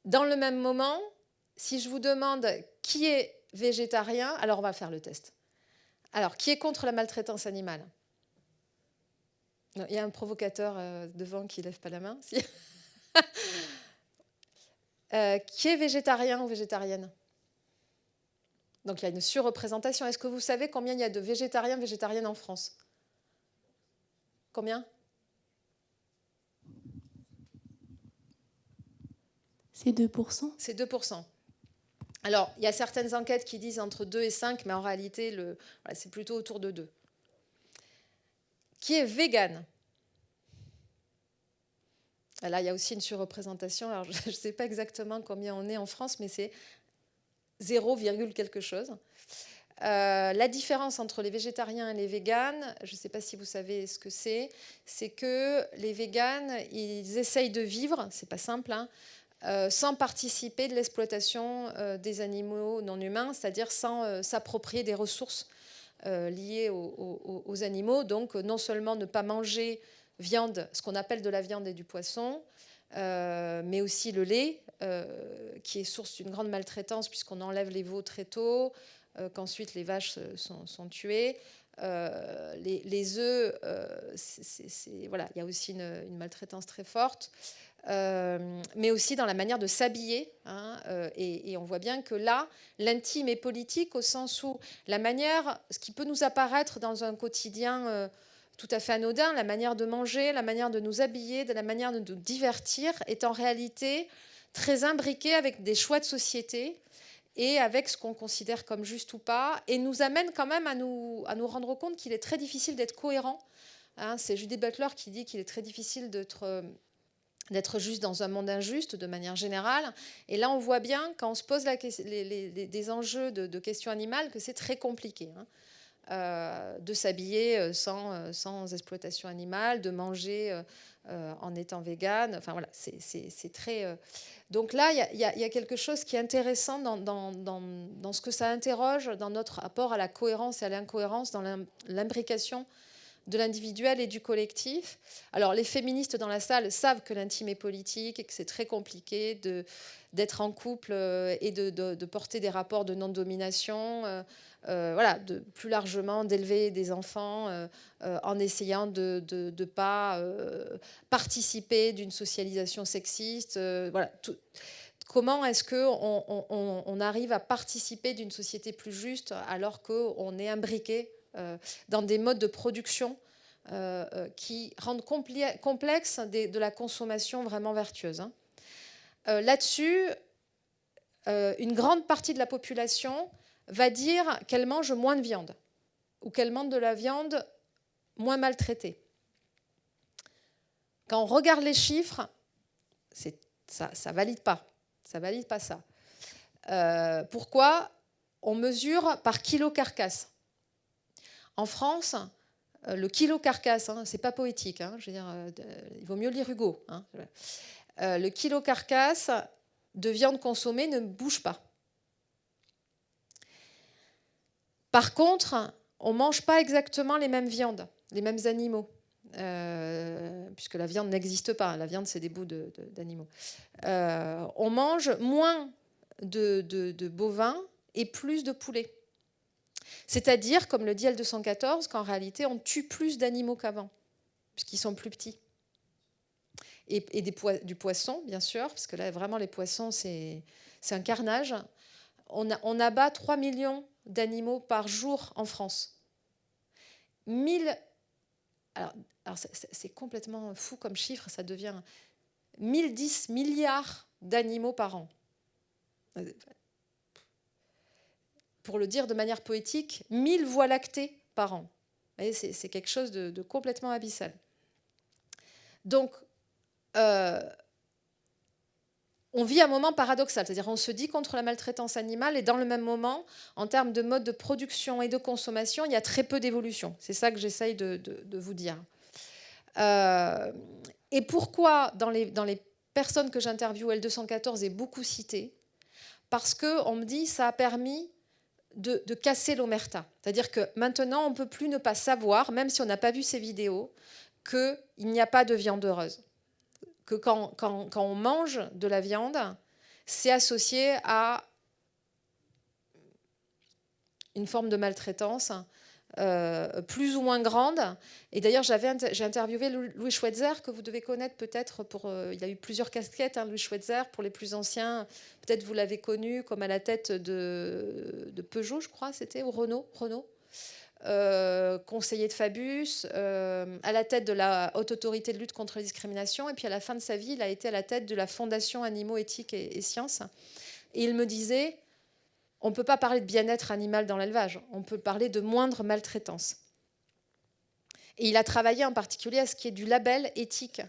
Dans le même moment, si je vous demande qui est végétarien, alors on va faire le test. Alors, qui est contre la maltraitance animale? Non, il y a un provocateur devant qui ne lève pas la main. Si. Qui est végétarien ou végétarienne? Donc il y a une surreprésentation. Est-ce que vous savez combien il y a de végétariens et végétariennes en France? Combien? C'est 2%. C'est 2%. Alors, il y a certaines enquêtes qui disent entre 2 et 5, mais en réalité, c'est plutôt autour de 2. Qui est végane? Là, il y a aussi une surreprésentation. Alors, je ne sais pas exactement combien on est en France, mais c'est 0, quelque chose. La différence entre les végétariens et les véganes, je ne sais pas si vous savez ce que c'est que les véganes, ils essayent de vivre, c'est pas simple, hein, sans participer de l'exploitation des animaux non humains, c'est-à-dire sans s'approprier des ressources liées aux animaux. Donc, non seulement ne pas manger viande, ce qu'on appelle de la viande et du poisson, mais aussi le lait, qui est source d'une grande maltraitance puisqu'on enlève les veaux très tôt, qu'ensuite les vaches sont tuées. Les œufs, voilà, il y a aussi une maltraitance très forte, mais aussi dans la manière de s'habiller. Hein, et on voit bien que là, l'intime est politique au sens où la manière, ce qui peut nous apparaître dans un quotidien tout à fait anodin, la manière de manger, la manière de nous habiller, de la manière de nous divertir, est en réalité très imbriquée avec des choix de société et avec ce qu'on considère comme juste ou pas, et nous amène quand même à nous rendre compte qu'il est très difficile d'être cohérent Hein, c'est Judith Butler qui dit qu'il est très difficile d'être juste dans un monde injuste de manière générale. Et là, on voit bien, quand on se pose des enjeux de questions animales, que c'est très compliqué. Hein. De s'habiller sans exploitation animale, de manger en étant végane. Enfin voilà, c'est très. Donc là, il y a quelque chose qui est intéressant dans ce que ça interroge, dans notre rapport à la cohérence et à l'incohérence, dans l'imbrication de l'individuel et du collectif. Alors, les féministes dans la salle savent que l'intime est politique et que c'est très compliqué d'être en couple et de porter des rapports de non-domination. Voilà, plus largement d'élever des enfants en essayant de ne pas participer d'une socialisation sexiste. Voilà, comment est-ce qu'on arrive à participer d'une société plus juste alors qu'on est imbriqué dans des modes de production qui rendent complexe de la consommation vraiment vertueuse. Hein. Là-dessus, une grande partie de la population va dire qu'elle mange moins de viande ou qu'elle mange de la viande moins maltraitée. Quand on regarde les chiffres, ça valide pas. Ça valide pas ça. Pourquoi ? On mesure par kilo carcasse. En France, le kilo carcasse, hein, c'est pas poétique. Hein, je veux dire, il vaut mieux lire Hugo. Hein. Le kilo carcasse de viande consommée ne bouge pas. Par contre, on ne mange pas exactement les mêmes viandes, les mêmes animaux, puisque la viande n'existe pas. La viande, c'est des bouts d'animaux. On mange moins de bovins et plus de poulets. C'est-à-dire, comme le dit L214, qu'en réalité, on tue plus d'animaux qu'avant, puisqu'ils sont plus petits. Et du poisson, bien sûr, parce que là, vraiment, les poissons, c'est un carnage. On abat 3 millions d'animaux par jour en France. Alors c'est complètement fou comme chiffre, ça devient 1010 milliards d'animaux par an. Pour le dire de manière poétique, 1000 voies lactées par an. C'est quelque chose de complètement abyssal. Donc, on vit un moment paradoxal, c'est-à-dire on se dit contre la maltraitance animale et dans le même moment, en termes de mode de production et de consommation, il y a très peu d'évolution. C'est ça que j'essaye de vous dire. Et pourquoi, dans les personnes que j'interviewe, L214 est beaucoup citée ? Parce qu'on me dit que ça a permis de casser l'omerta. C'est-à-dire que maintenant, on ne peut plus ne pas savoir, même si on n'a pas vu ces vidéos, qu'il n'y a pas de viande heureuse. Que quand on mange de la viande, c'est associé à une forme de maltraitance plus ou moins grande. Et d'ailleurs, j'ai interviewé Louis Schweitzer, que vous devez connaître peut-être. Il a eu plusieurs casquettes, hein, Louis Schweitzer. Pour les plus anciens, peut-être vous l'avez connu comme à la tête de Peugeot, je crois, c'était, ou Renault. Conseiller de Fabius, à la tête de la Haute Autorité de lutte contre la discrimination, et puis à la fin de sa vie, il a été à la tête de la Fondation Animaux, Éthique et Sciences. Et il me disait, on ne peut pas parler de bien-être animal dans l'élevage, on peut parler de moindre maltraitance. Et il a travaillé en particulier à ce qui est du label éthique,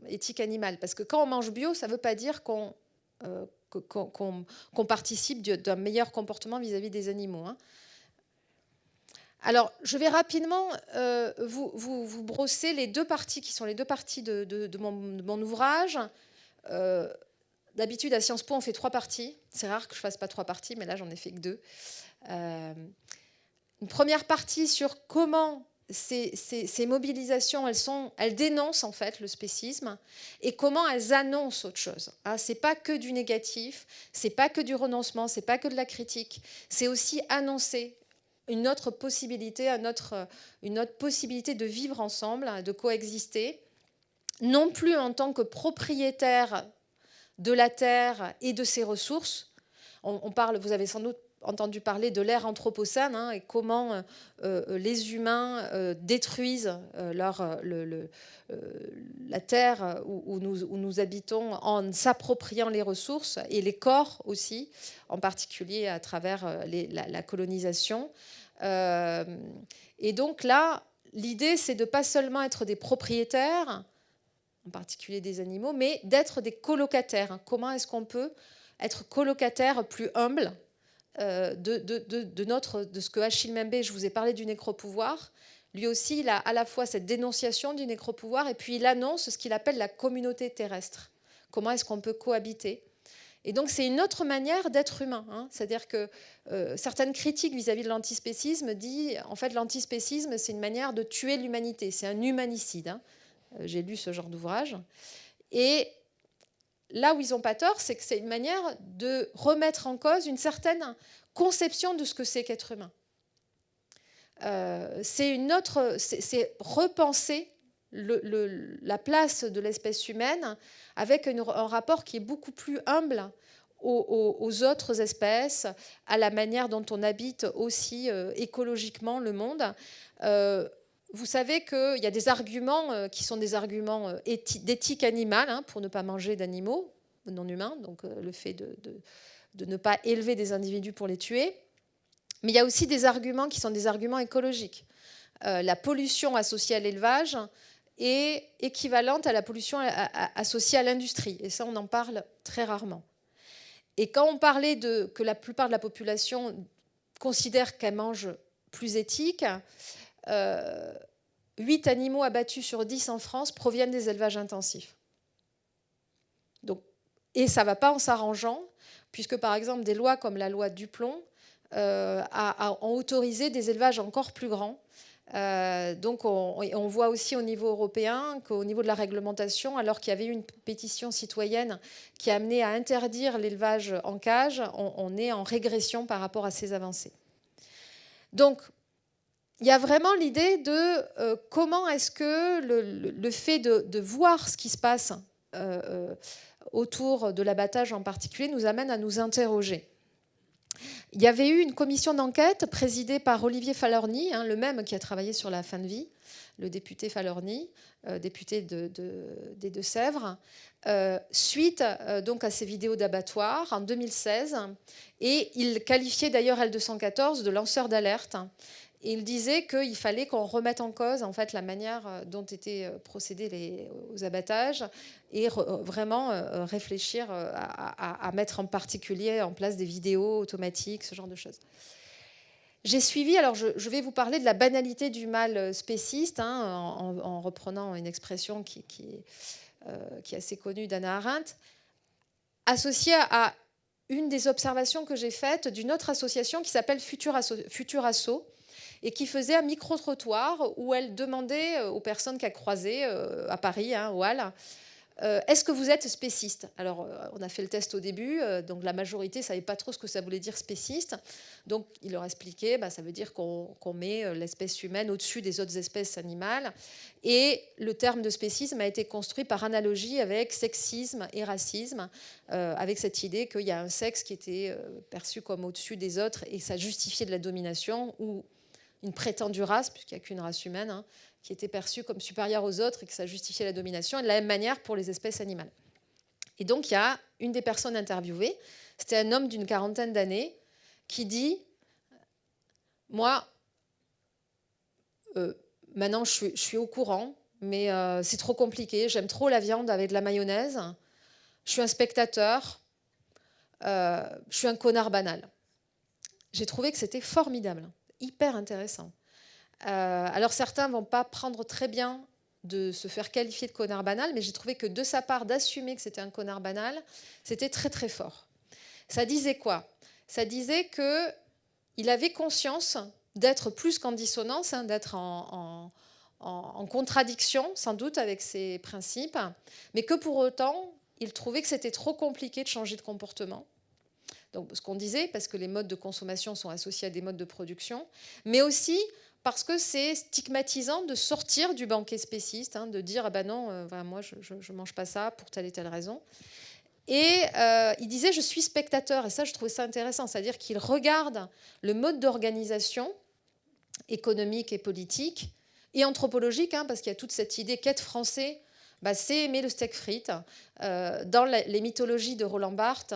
éthique animale, parce que quand on mange bio, ça ne veut pas dire qu'on participe d'un meilleur comportement vis-à-vis des animaux, hein. Alors, je vais rapidement vous brosser les deux parties qui sont les deux parties de mon ouvrage. D'habitude, à Sciences Po, on fait 3 parties. C'est rare que je ne fasse pas 3 parties, mais là, j'en ai fait que 2. Une première partie sur comment ces mobilisations, elles dénoncent en fait le spécisme et comment elles annoncent autre chose. Hein, ce n'est pas que du négatif, ce n'est pas que du renoncement, ce n'est pas que de la critique. C'est aussi annoncer une autre possibilité, une autre possibilité de vivre ensemble, de coexister, non plus en tant que propriétaire de la terre et de ses ressources. On parle, vous avez sans doute entendu parler de l'ère anthropocène, hein, et comment les humains détruisent la terre où nous habitons en s'appropriant les ressources et les corps aussi, en particulier à travers la colonisation. Et donc là, l'idée, c'est de pas seulement être des propriétaires, en particulier des animaux, mais d'être des colocataires. Comment est-ce qu'on peut être colocataire plus humble de ce que Achille Mbembe, je vous ai parlé du nécropouvoir. Lui aussi, il a à la fois cette dénonciation du nécropouvoir et puis il annonce ce qu'il appelle la communauté terrestre. Comment est-ce qu'on peut cohabiter? Et donc, c'est une autre manière d'être humain. Hein. C'est-à-dire que certaines critiques vis-à-vis de l'antispécisme disent, en fait, l'antispécisme, c'est une manière de tuer l'humanité. C'est un humanicide. Hein. J'ai lu ce genre d'ouvrage. Et là où ils n'ont pas tort, c'est que c'est une manière de remettre en cause une certaine conception de ce que c'est qu'être humain. C'est repenser la place de l'espèce humaine avec un rapport qui est beaucoup plus humble aux autres espèces, à la manière dont on habite aussi écologiquement le monde. Vous savez qu'il y a des arguments qui sont des arguments d'éthique animale, hein, pour ne pas manger d'animaux non humains, donc le fait de ne pas élever des individus pour les tuer. Mais il y a aussi des arguments qui sont des arguments écologiques. La pollution associée à l'élevage est équivalente à la pollution associée à l'industrie. Et ça, on en parle très rarement. Et quand on parlait que la plupart de la population considère qu'elle mange plus éthique, 8 animaux abattus sur 10 en France proviennent des élevages intensifs. Donc, et ça ne va pas en s'arrangeant, puisque par exemple des lois comme la loi Duplon ont autorisé des élevages encore plus grands. Donc on voit aussi au niveau européen qu'au niveau de la réglementation, alors qu'il y avait eu une pétition citoyenne qui a amené à interdire l'élevage en cage, on est en régression par rapport à ces avancées. Donc il y a vraiment l'idée de comment est-ce que le fait de voir ce qui se passe autour de l'abattage en particulier nous amène à nous interroger. Il y avait eu une commission d'enquête présidée par Olivier Falorni, hein, le même qui a travaillé sur la fin de vie, le député Falorni, député des Deux-Sèvres, suite donc à ces vidéos d'abattoirs en 2016. Et il qualifiait d'ailleurs L214 de lanceur d'alerte. Et il disait qu'il fallait qu'on remette en cause en fait, la manière dont étaient procédés aux abattages et vraiment réfléchir à mettre en particulier en place des vidéos automatiques, ce genre de choses. J'ai suivi, alors je vais vous parler de la banalité du mal spéciste, hein, en reprenant une expression qui est assez connue d'Hannah Arendt, associée à une des observations que j'ai faites d'une autre association qui s'appelle Futur Asso, et qui faisait un micro-trottoir où elle demandait aux personnes qu'elle croisait à Paris, hein, au Halles, est-ce que vous êtes spéciste? Alors, on a fait le test au début, donc la majorité ne savait pas trop ce que ça voulait dire spéciste. Donc, il leur expliquait, ça veut dire qu'on met l'espèce humaine au-dessus des autres espèces animales. Et le terme de spécisme a été construit par analogie avec sexisme et racisme, avec cette idée qu'il y a un sexe qui était perçu comme au-dessus des autres et ça justifiait de la domination, ou une prétendue race, puisqu'il n'y a qu'une race humaine, hein, qui était perçue comme supérieure aux autres et que ça justifiait la domination, et de la même manière pour les espèces animales. Et donc, il y a une des personnes interviewées, c'était un homme d'une 40aine d'années, qui dit « Moi, maintenant, je suis au courant, mais c'est trop compliqué, j'aime trop la viande avec de la mayonnaise, je suis un spectateur, je suis un connard banal. » J'ai trouvé que c'était formidable, hyper intéressant. Alors certains ne vont pas prendre très bien de se faire qualifier de connard banal, mais j'ai trouvé que de sa part d'assumer que c'était un connard banal, c'était très très fort. Ça disait quoi? Ça disait qu'il avait conscience d'être plus qu'en dissonance, hein, d'être en contradiction sans doute avec ses principes, mais que pour autant, il trouvait que c'était trop compliqué de changer de comportement. Donc, ce qu'on disait, parce que les modes de consommation sont associés à des modes de production, mais aussi parce que c'est stigmatisant de sortir du banquet spéciste, hein, de dire « ah ben non, voilà, moi je ne mange pas ça pour telle et telle raison ». Et il disait « je suis spectateur », et ça je trouvais ça intéressant, c'est-à-dire qu'il regarde le mode d'organisation économique et politique, et anthropologique, hein, parce qu'il y a toute cette idée qu'être français, c'est aimer le steak frites. Dans les mythologies de Roland Barthes,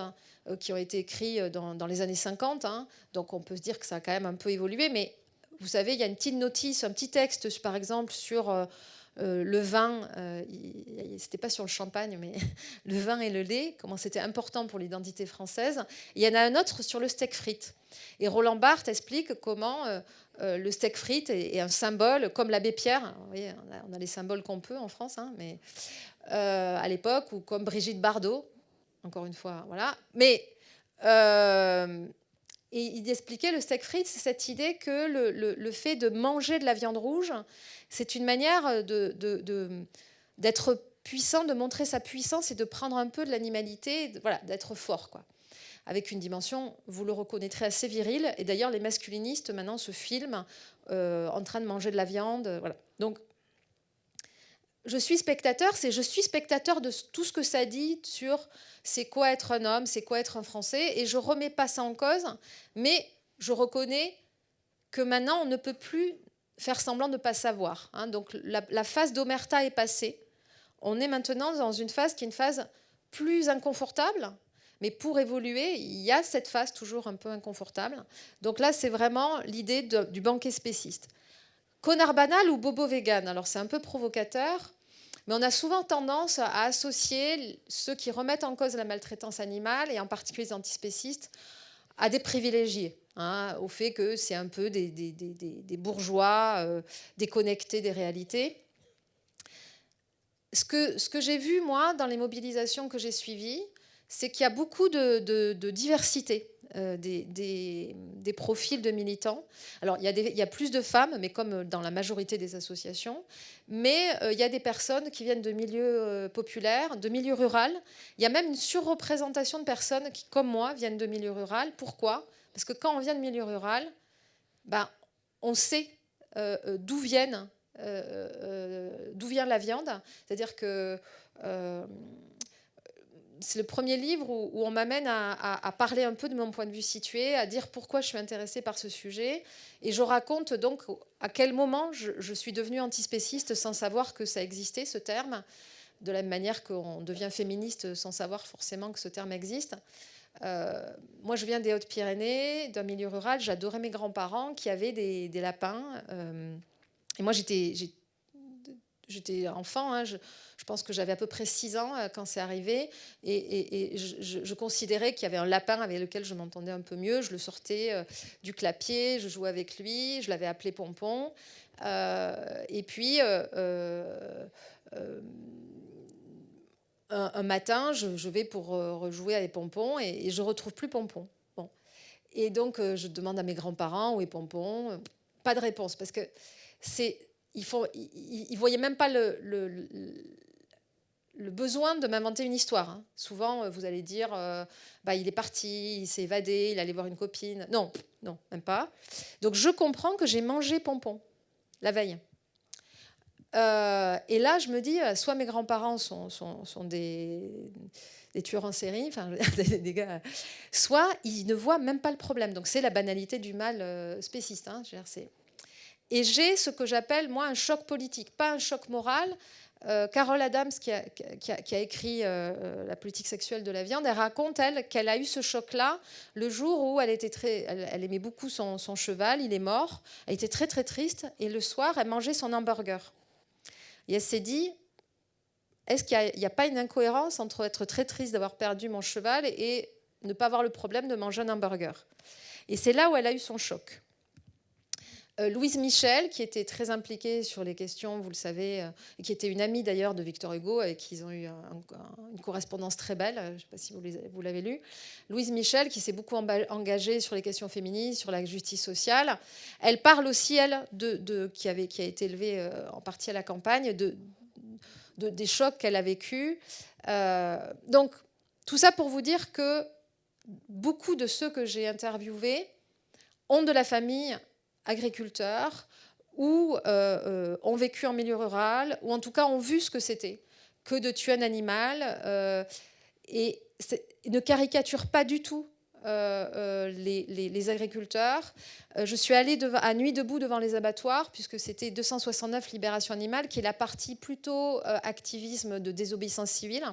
qui ont été écrits dans les années 50, hein, donc on peut se dire que ça a quand même un peu évolué, mais vous savez, il y a une petite notice, un petit texte, par exemple, sur le vin. C'était pas sur le champagne, mais le vin et le lait, comment c'était important pour l'identité française. Il y en a un autre sur le steak frites. Et Roland Barthes explique comment le steak frites est un symbole, comme l'abbé Pierre. Vous voyez, on a les symboles qu'on peut en France, hein, mais à l'époque, ou comme Brigitte Bardot, encore une fois, voilà. Mais et il expliquait le steak frites, c'est cette idée que le fait de manger de la viande rouge, c'est une manière d'être puissant, de montrer sa puissance et de prendre un peu de l'animalité, voilà, d'être fort, quoi. Avec une dimension, vous le reconnaîtrez, assez virile. Et d'ailleurs, les masculinistes maintenant se filment en train de manger de la viande. Voilà. Donc, je suis spectateur de tout ce que ça dit sur c'est quoi être un homme, c'est quoi être un Français, et je ne remets pas ça en cause, mais je reconnais que maintenant, on ne peut plus faire semblant de ne pas savoir. Hein. Donc, la phase d'omerta est passée. On est maintenant dans une phase qui est une phase plus inconfortable, mais pour évoluer, il y a cette phase toujours un peu inconfortable. Donc là, c'est vraiment l'idée du banquet spéciste. Connard banal ou bobo vegan. Alors, c'est un peu provocateur, mais on a souvent tendance à associer ceux qui remettent en cause la maltraitance animale, et en particulier les antispécistes, à des privilégiés, hein, au fait que c'est un peu des bourgeois déconnectés des réalités. Ce que j'ai vu, moi, dans les mobilisations que j'ai suivies, c'est qu'il y a beaucoup de diversité des profils de militants. Alors, il y a plus de femmes, mais comme dans la majorité des associations, mais il y a des personnes qui viennent de milieux populaires, de milieux ruraux. Il y a même une surreprésentation de personnes qui, comme moi, viennent de milieux ruraux. Pourquoi ? Parce que quand on vient de milieu rural, ben, on sait d'où vient la viande. C'est-à-dire que c'est le premier livre où on m'amène à parler un peu de mon point de vue situé, à dire pourquoi je suis intéressée par ce sujet. Et je raconte donc à quel moment je suis devenue antispéciste sans savoir que ça existait, ce terme, de la même manière qu'on devient féministe sans savoir forcément que ce terme existe. Moi, je viens des Hautes-Pyrénées, d'un milieu rural. J'adorais mes grands-parents qui avaient des lapins. Et moi, j'étais enfant, hein, je pense que j'avais à peu près 6 ans quand c'est arrivé, et je considérais qu'il y avait un lapin avec lequel je m'entendais un peu mieux. Je le sortais du clapier, je jouais avec lui, je l'avais appelé Pompon. Et puis, un matin, je vais pour rejouer avec Pompon, et je ne retrouve plus Pompon. Bon. Et donc, je demande à mes grands-parents où est Pompon. Pas de réponse, parce que ils ne voyaient même pas le besoin de m'inventer une histoire. Hein. Souvent, vous allez dire, il est parti, il s'est évadé, il allait voir une copine. Non, même pas. Donc, je comprends que j'ai mangé Pompon la veille. Et là, je me dis, soit mes grands-parents sont des tueurs en série, enfin, des gars, soit ils ne voient même pas le problème. Donc, c'est la banalité du mal spéciste. Hein, et j'ai ce que j'appelle, moi, un choc politique, pas un choc moral. Carole Adams, qui a écrit La politique sexuelle de la viande, elle raconte, qu'elle a eu ce choc-là le jour où elle aimait beaucoup son cheval, il est mort, elle était très, très triste, et le soir, elle mangeait son hamburger. Et elle s'est dit, est-ce qu'il n'y a pas une incohérence entre être très triste d'avoir perdu mon cheval et ne pas avoir le problème de manger un hamburger ? Et c'est là où elle a eu son choc. Louise Michel, qui était très impliquée sur les questions, vous le savez, et qui était une amie d'ailleurs de Victor Hugo, avec qui ils ont eu une correspondance très belle, je ne sais pas si vous l'avez lu. Louise Michel, qui s'est beaucoup engagée sur les questions féministes, sur la justice sociale. Elle parle aussi, elle, qui a été élevée en partie à la campagne, des chocs qu'elle a vécus. Donc, tout ça pour vous dire que beaucoup de ceux que j'ai interviewés ont de la famille agriculteurs ou ont vécu en milieu rural, ou en tout cas ont vu ce que c'était que de tuer un animal, et ne caricature pas du tout les agriculteurs. Je suis allée à Nuit debout devant les abattoirs, puisque c'était 269 Libération Animale, qui est la partie plutôt activisme de désobéissance civile.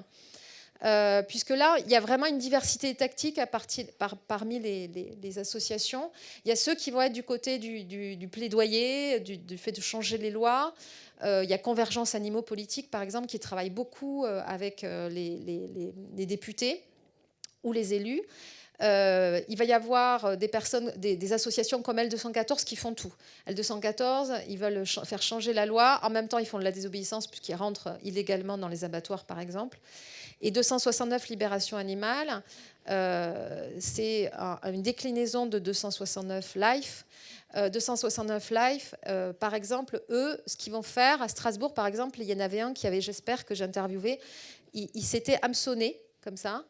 puisque là, il y a vraiment une diversité tactique parmi les associations. Il y a ceux qui vont être du côté du plaidoyer, du fait de changer les lois. Il y a Convergence Animaux Politiques, par exemple, qui travaille beaucoup avec les députés ou les élus. Il va y avoir des associations comme L214 qui font tout. L214, ils veulent faire changer la loi. En même temps, ils font de la désobéissance puisqu'ils rentrent illégalement dans les abattoirs, par exemple. Et 269 Libération Animale, c'est une déclinaison de 269 Life. 269 Life, par exemple, eux, ce qu'ils vont faire à Strasbourg, par exemple, il y en avait un qui avait, j'espère, que j'ai interviewé, il s'était hameçonné, comme ça,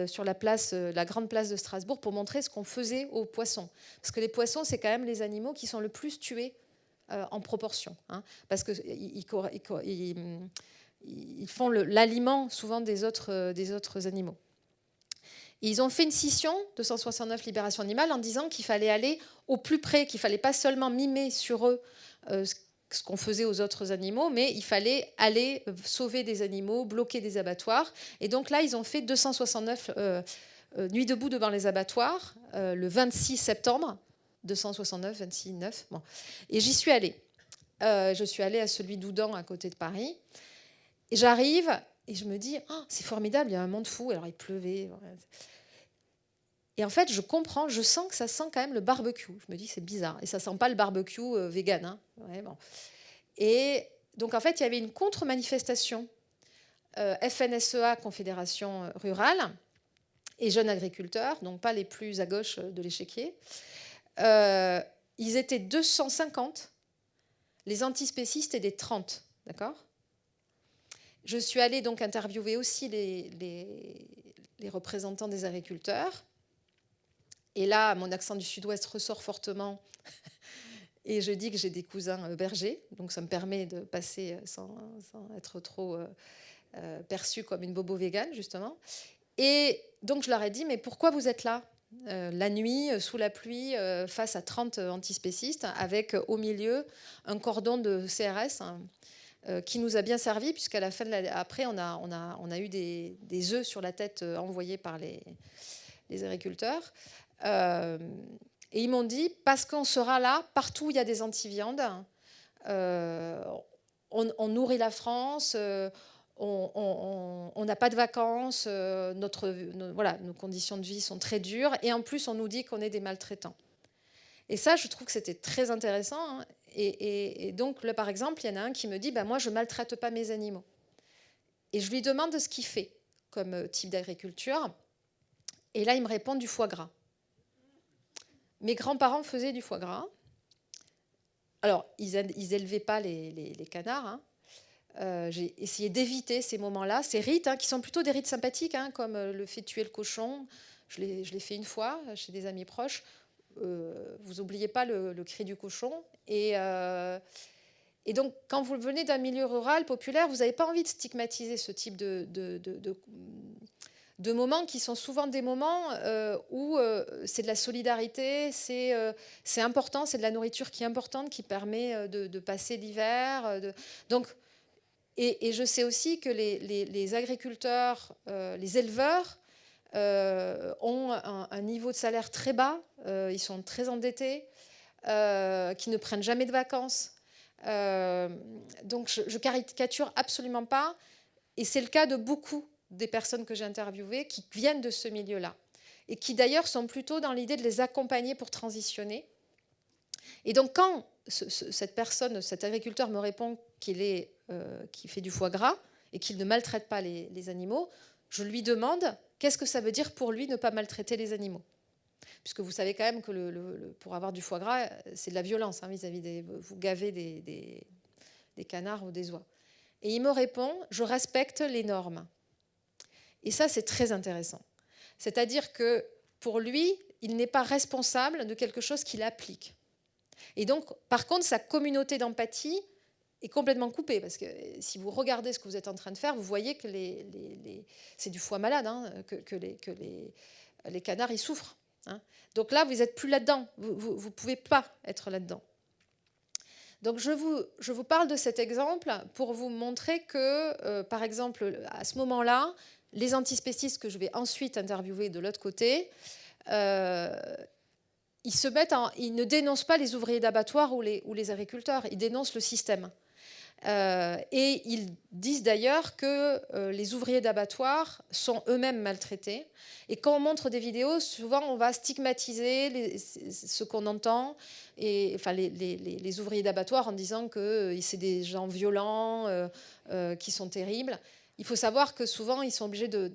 sur la grande place de Strasbourg, pour montrer ce qu'on faisait aux poissons. Parce que les poissons, c'est quand même les animaux qui sont le plus tués en proportion. Hein, parce qu'ils font l'aliment, souvent, des autres animaux. Et ils ont fait une scission, 269 Libération Animale, en disant qu'il fallait aller au plus près, qu'il ne fallait pas seulement mimer sur eux ce qu'on faisait aux autres animaux, mais il fallait aller sauver des animaux, bloquer des abattoirs. Et donc là, ils ont fait 269 nuits debout devant les abattoirs, le 26 septembre, 269, 26, 9. Bon. Et j'y suis allée. Je suis allée à celui d'Oudan, à côté de Paris. Et j'arrive... Et je me dis, oh, c'est formidable, il y a un monde fou. Alors, il pleuvait. Et en fait, je comprends, je sens que ça sent quand même le barbecue. Je me dis, c'est bizarre. Et ça ne sent pas le barbecue vegan. Hein. Ouais, bon. Et donc, en fait, il y avait une contre-manifestation FNSEA, Confédération Rurale, et Jeunes Agriculteurs, donc pas les plus à gauche de l'échiquier. Ils étaient 250, les antispécistes étaient 30. D'accord ? Je suis allée donc interviewer aussi les représentants des agriculteurs. Et là, mon accent du sud-ouest ressort fortement. Et je dis que j'ai des cousins bergers. Donc ça me permet de passer sans être trop perçue comme une bobo végane, justement. Et donc je leur ai dit, mais pourquoi vous êtes là la nuit, sous la pluie, face à 30 antispécistes, avec au milieu un cordon de CRS, qui nous a bien servi, puisqu'à la fin de après, on a eu des œufs sur la tête envoyés par les agriculteurs. Et ils m'ont dit, parce qu'on sera là, partout où il y a des anti-viandes, on nourrit la France, on n'a pas de vacances, nos conditions de vie sont très dures, et en plus, on nous dit qu'on est des maltraitants. Et ça, je trouve que c'était très intéressant. Hein. Et donc, là, par exemple, il y en a un qui me dit, moi, je ne maltraite pas mes animaux. Et je lui demande ce qu'il fait comme type d'agriculture. Et là, il me répond du foie gras. Mes grands-parents faisaient du foie gras. Alors, ils n'élevaient pas les canards. Hein. J'ai essayé d'éviter ces moments-là, ces rites, qui sont plutôt des rites sympathiques, comme le fait de tuer le cochon. Je l'ai fait une fois chez des amis proches. Vous n'oubliez pas le cri du cochon. Et donc, quand vous venez d'un milieu rural, populaire, vous n'avez pas envie de stigmatiser ce type de moments qui sont souvent des moments où c'est de la solidarité, c'est important, c'est de la nourriture qui est importante, qui permet de passer l'hiver. Donc, et je sais aussi que les agriculteurs, les éleveurs, ont un niveau de salaire très bas, ils sont très endettés, qui ne prennent jamais de vacances. Donc je caricature absolument pas, et c'est le cas de beaucoup des personnes que j'ai interviewées qui viennent de ce milieu-là, et qui d'ailleurs sont plutôt dans l'idée de les accompagner pour transitionner. Et donc quand cet agriculteur me répond qu'il fait du foie gras et qu'il ne maltraite pas les animaux, je lui demande qu'est-ce que ça veut dire pour lui ne pas maltraiter les animaux. Puisque vous savez quand même que pour avoir du foie gras, c'est de la violence vis-à-vis vous gavez des canards ou des oies. Et il me répond, je respecte les normes. Et ça, c'est très intéressant. C'est-à-dire que pour lui, il n'est pas responsable de quelque chose qu'il applique. Et donc, par contre, sa communauté d'empathie est complètement coupée. Parce que si vous regardez ce que vous êtes en train de faire, vous voyez que c'est du foie malade, que les canards, ils souffrent. Donc là, vous n'êtes plus là-dedans. Vous ne pouvez pas être là-dedans. Donc je vous parle de cet exemple pour vous montrer que, par exemple, à ce moment-là, les antispécistes que je vais ensuite interviewer de l'autre côté, ils ne dénoncent pas les ouvriers d'abattoir ou les agriculteurs, ils dénoncent le système. Et ils disent d'ailleurs que les ouvriers d'abattoir sont eux-mêmes maltraités. Et quand on montre des vidéos, souvent on va stigmatiser ce qu'on entend, et, enfin, les ouvriers d'abattoir en disant que c'est des gens violents, qui sont terribles. Il faut savoir que souvent ils sont obligés de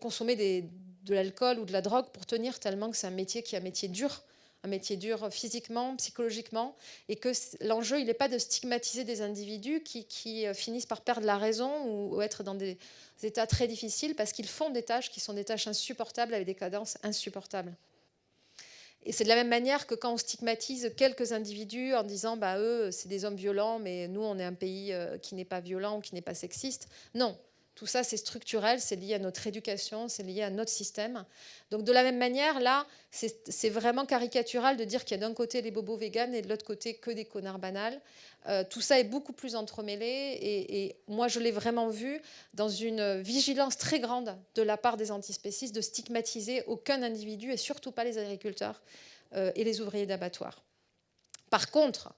consommer de l'alcool ou de la drogue pour tenir, tellement que c'est un métier qui est un métier dur physiquement, psychologiquement, et que l'enjeu, il n'est pas de stigmatiser des individus qui finissent par perdre la raison ou être dans des états très difficiles parce qu'ils font des tâches qui sont des tâches insupportables avec des cadences insupportables. Et c'est de la même manière que quand on stigmatise quelques individus en disant bah, eux, c'est des hommes violents, mais nous, on est un pays qui n'est pas violent ou qui n'est pas sexiste. Non. Tout ça, c'est structurel, c'est lié à notre éducation, c'est lié à notre système. Donc de la même manière, là, c'est vraiment caricatural de dire qu'il y a d'un côté les bobos véganes et de l'autre côté que des connards banals. Tout ça est beaucoup plus entremêlé et moi, je l'ai vraiment vu dans une vigilance très grande de la part des antispécistes de stigmatiser aucun individu et surtout pas les agriculteurs et les ouvriers d'abattoir. Par contre,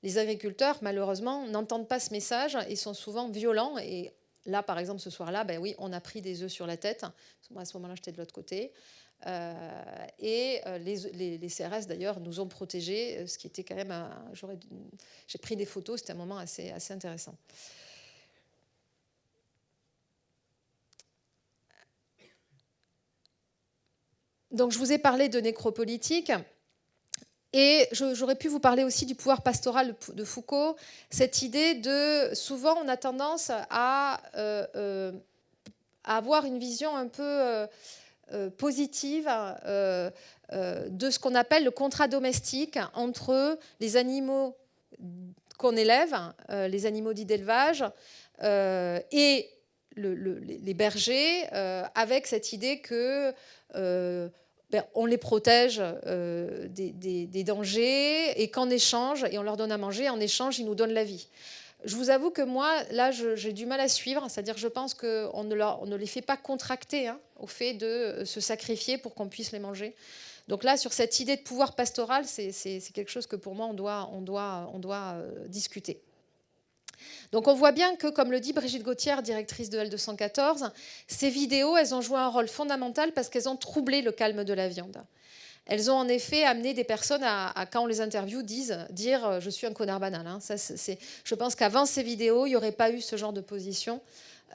les agriculteurs, malheureusement, n'entendent pas ce message et sont souvent violents. Et là, par exemple, ce soir-là, ben oui, on a pris des œufs sur la tête. Moi, à ce moment-là, j'étais de l'autre côté. Les CRS, d'ailleurs, nous ont protégés, ce qui était quand même... J'ai pris des photos, c'était un moment assez intéressant. Donc, je vous ai parlé de nécropolitique. Et j'aurais pu vous parler aussi du pouvoir pastoral de Foucault, cette idée de... Souvent, on a tendance à avoir une vision un peu positive de ce qu'on appelle le contrat domestique entre les animaux qu'on élève, les animaux dits d'élevage, et les bergers, avec cette idée que... on les protège des dangers et qu'en échange, et on leur donne à manger, en échange, ils nous donnent la vie. Je vous avoue que moi, là, j'ai du mal à suivre, c'est-à-dire je pense qu'on ne les fait pas contracter au fait de se sacrifier pour qu'on puisse les manger. Donc là, sur cette idée de pouvoir pastoral, c'est quelque chose que pour moi, on doit discuter. Donc on voit bien que, comme le dit Brigitte Gauthier, directrice de L214, ces vidéos, elles ont joué un rôle fondamental parce qu'elles ont troublé le calme de la viande. Elles ont en effet amené des personnes à quand on les interviewe, dire je suis un connard banal. Ça, je pense qu'avant ces vidéos, il n'y aurait pas eu ce genre de position.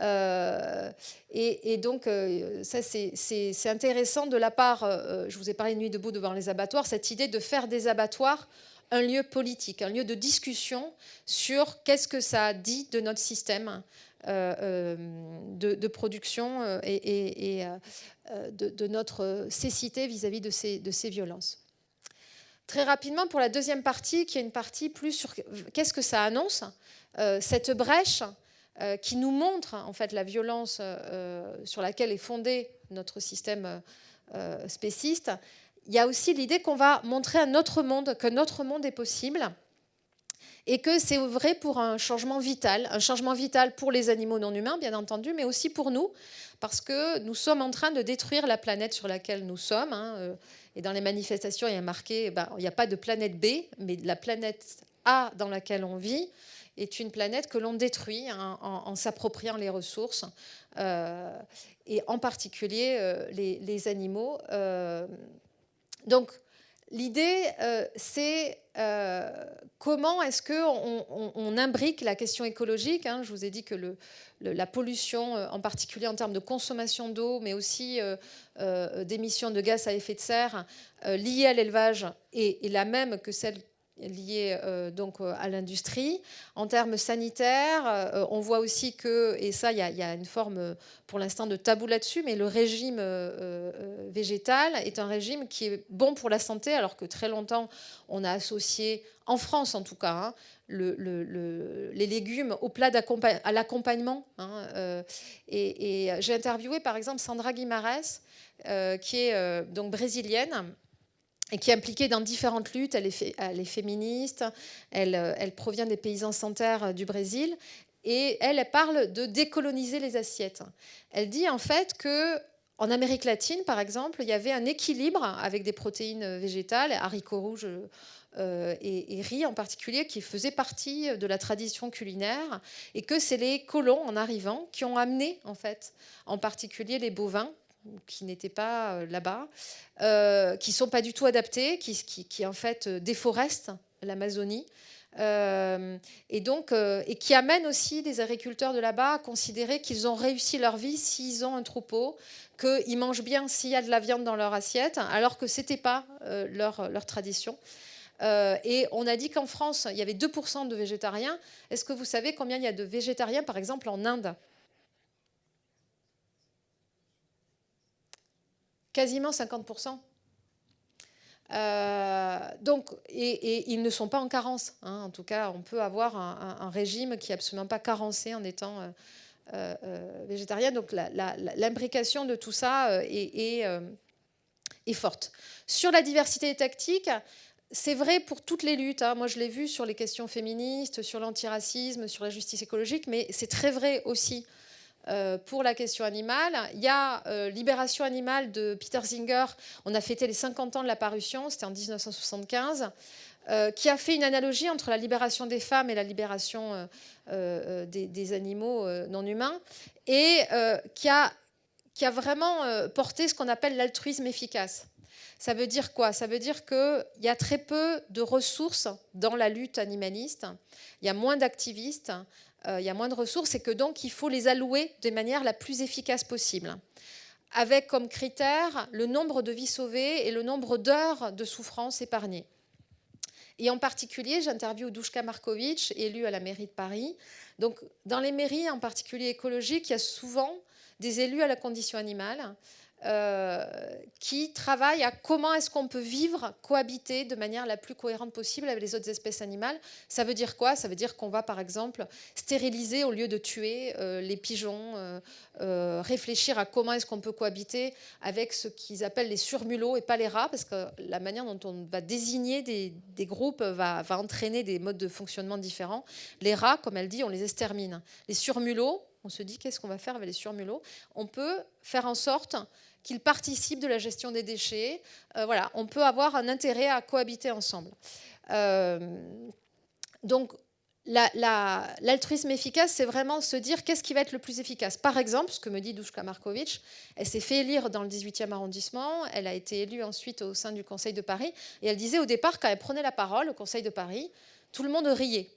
Et donc, ça, c'est intéressant de la part, je vous ai parlé de Nuit debout devant les abattoirs, cette idée de faire des abattoirs un lieu politique, un lieu de discussion sur qu'est-ce que ça dit de notre système de production et de notre cécité vis-à-vis de ces violences. Très rapidement, pour la deuxième partie, qui est une partie plus sur qu'est-ce que ça annonce, cette brèche qui nous montre en fait la violence sur laquelle est fondé notre système spéciste. Il y a aussi l'idée qu'on va montrer un autre monde, que notre monde est possible et que c'est vrai pour un changement vital pour les animaux non humains, bien entendu, mais aussi pour nous, parce que nous sommes en train de détruire la planète sur laquelle nous sommes. Et dans les manifestations, il y a marqué, il n'y a pas de planète B, mais la planète A dans laquelle on vit est une planète que l'on détruit en s'appropriant les ressources, et en particulier les animaux. Donc, l'idée, c'est comment est-ce qu'on imbrique la question écologique. Je vous ai dit que la pollution, en particulier en termes de consommation d'eau, mais aussi d'émissions de gaz à effet de serre liées à l'élevage, est la même que celle liée donc à l'industrie. En termes sanitaires, on voit aussi que, et ça, il y a une forme pour l'instant de tabou là-dessus, mais le régime végétal est un régime qui est bon pour la santé, alors que très longtemps, on a associé, en France en tout cas, les légumes au plat à l'accompagnement. Et j'ai interviewé par exemple Sandra Guimarães, qui est donc brésilienne, et qui est impliquée dans différentes luttes. Elle est féministe, elle provient des paysans sans terre du Brésil, et elle parle de décoloniser les assiettes. Elle dit en fait qu'en Amérique latine, par exemple, il y avait un équilibre avec des protéines végétales, haricots rouges et riz en particulier, qui faisait partie de la tradition culinaire, et que c'est les colons, en arrivant, qui ont amené, en fait, en particulier les bovins, qui n'étaient pas là-bas, qui ne sont pas du tout adaptés, qui en fait déforestent l'Amazonie, et qui amènent aussi les agriculteurs de là-bas à considérer qu'ils ont réussi leur vie s'ils ont un troupeau, qu'ils mangent bien s'il y a de la viande dans leur assiette, alors que ce n'était pas leur tradition. Et on a dit qu'en France, il y avait 2% de végétariens. Est-ce que vous savez combien il y a de végétariens, par exemple, en Inde ? Quasiment 50%. Et ils ne sont pas en carence. Hein. En tout cas, on peut avoir un régime qui n'est absolument pas carencé en étant végétarien. Donc l'imbrication de tout ça est forte. Sur la diversité des tactiques, c'est vrai pour toutes les luttes. Hein. Moi, je l'ai vu sur les questions féministes, sur l'antiracisme, sur la justice écologique, mais c'est très vrai aussi pour la question animale. Il y a Libération animale de Peter Singer. On a fêté les 50 ans de la parution, c'était en 1975, qui a fait une analogie entre la libération des femmes et la libération des animaux non humains, et qui a vraiment porté ce qu'on appelle l'altruisme efficace. Ça veut dire quoi? Ça veut dire qu'il y a très peu de ressources dans la lutte animaliste, il y a moins d'activistes, il y a moins de ressources, et que donc il faut les allouer de manière la plus efficace possible, avec comme critère le nombre de vies sauvées et le nombre d'heures de souffrance épargnées. Et en particulier, j'interviewe Duška Marković, élue à la mairie de Paris. Donc, dans les mairies, en particulier écologiques, il y a souvent des élus à la condition animale qui travaillent à comment est-ce qu'on peut vivre, cohabiter de manière la plus cohérente possible avec les autres espèces animales. Ça veut dire quoi? Ça veut dire qu'on va, par exemple, stériliser au lieu de tuer les pigeons, réfléchir à comment est-ce qu'on peut cohabiter avec ce qu'ils appellent les surmulots et pas les rats, parce que la manière dont on va désigner des groupes va entraîner des modes de fonctionnement différents. Les rats, comme elle dit, on les extermine. Les surmulots, on se dit qu'est-ce qu'on va faire avec les surmulots? On peut faire en sorte qu'ils participent de la gestion des déchets. Voilà, on peut avoir un intérêt à cohabiter ensemble. Donc, l'altruisme efficace, c'est vraiment se dire qu'est-ce qui va être le plus efficace. Par exemple, ce que me dit Duška Marković, elle s'est fait élire dans le 18e arrondissement, elle a été élue ensuite au sein du Conseil de Paris, et elle disait au départ, quand elle prenait la parole au Conseil de Paris, tout le monde riait.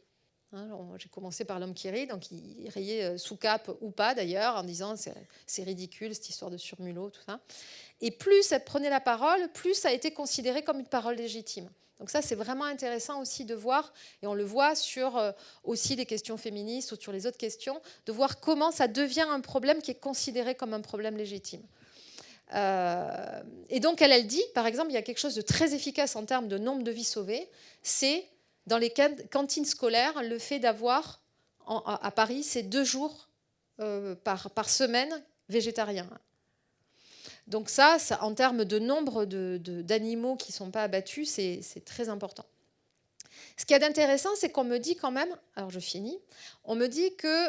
J'ai commencé par l'homme qui rit, donc il riait sous cape ou pas d'ailleurs, en disant c'est ridicule cette histoire de surmulot, tout ça. Et plus elle prenait la parole, plus ça a été considéré comme une parole légitime. Donc ça, c'est vraiment intéressant aussi de voir, et on le voit sur aussi les questions féministes ou sur les autres questions, de voir comment ça devient un problème qui est considéré comme un problème légitime. Et donc elle dit, par exemple, il y a quelque chose de très efficace en termes de nombre de vies sauvées, c'est dans les cantines scolaires, le fait d'avoir, à Paris, c'est 2 jours par semaine végétariens. Donc ça, en termes de nombre d'animaux qui ne sont pas abattus, c'est très important. Ce qu'il y a d'intéressant, c'est qu'on me dit quand même, alors je finis, on me dit que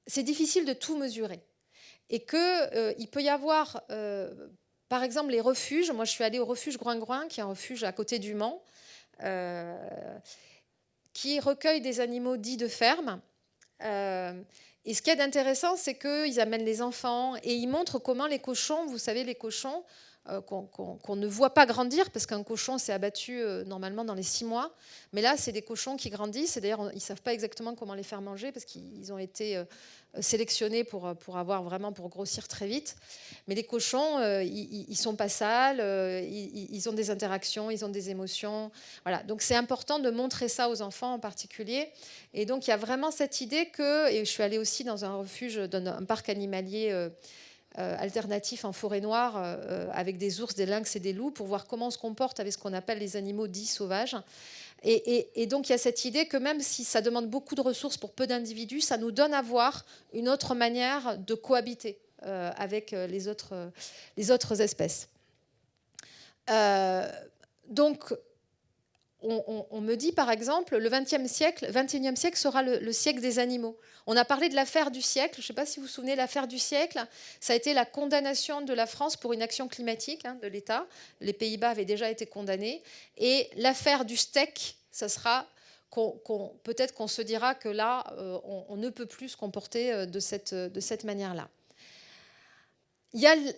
c'est difficile de tout mesurer. Et qu'il peut y avoir, par exemple, les refuges. Moi, je suis allée au refuge Groing-Groing, qui est un refuge à côté du Mans, qui recueille des animaux dits de ferme. Et ce qui est d'intéressant, c'est qu'ils amènent les enfants et ils montrent comment les cochons, vous savez, les cochons qu'on ne voit pas grandir, parce qu'un cochon s'est abattu normalement dans les 6 mois. Mais là, c'est des cochons qui grandissent. Et d'ailleurs, ils ne savent pas exactement comment les faire manger, parce qu'ils ont été sélectionnés pour grossir très vite. Mais les cochons, ils ne sont pas sales, ils ont des interactions, ils ont des émotions. Voilà. Donc c'est important de montrer ça aux enfants en particulier. Et donc il y a vraiment cette idée que, et je suis allée aussi dans un refuge, dans un parc animalier alternatif en forêt noire, avec des ours, des lynx et des loups, pour voir comment on se comporte avec ce qu'on appelle les animaux dits sauvages. Et donc il y a cette idée que même si ça demande beaucoup de ressources pour peu d'individus, ça nous donne à voir une autre manière de cohabiter avec les autres espèces. donc, on me dit, par exemple, le XXIe siècle sera le siècle des animaux. On a parlé de l'affaire du siècle. Je ne sais pas si vous vous souvenez, l'affaire du siècle, ça a été la condamnation de la France pour une action climatique de l'État. Les Pays-Bas avaient déjà été condamnés. Et l'affaire du steak, ça sera peut-être qu'on se dira que là, on ne peut plus se comporter de cette manière-là.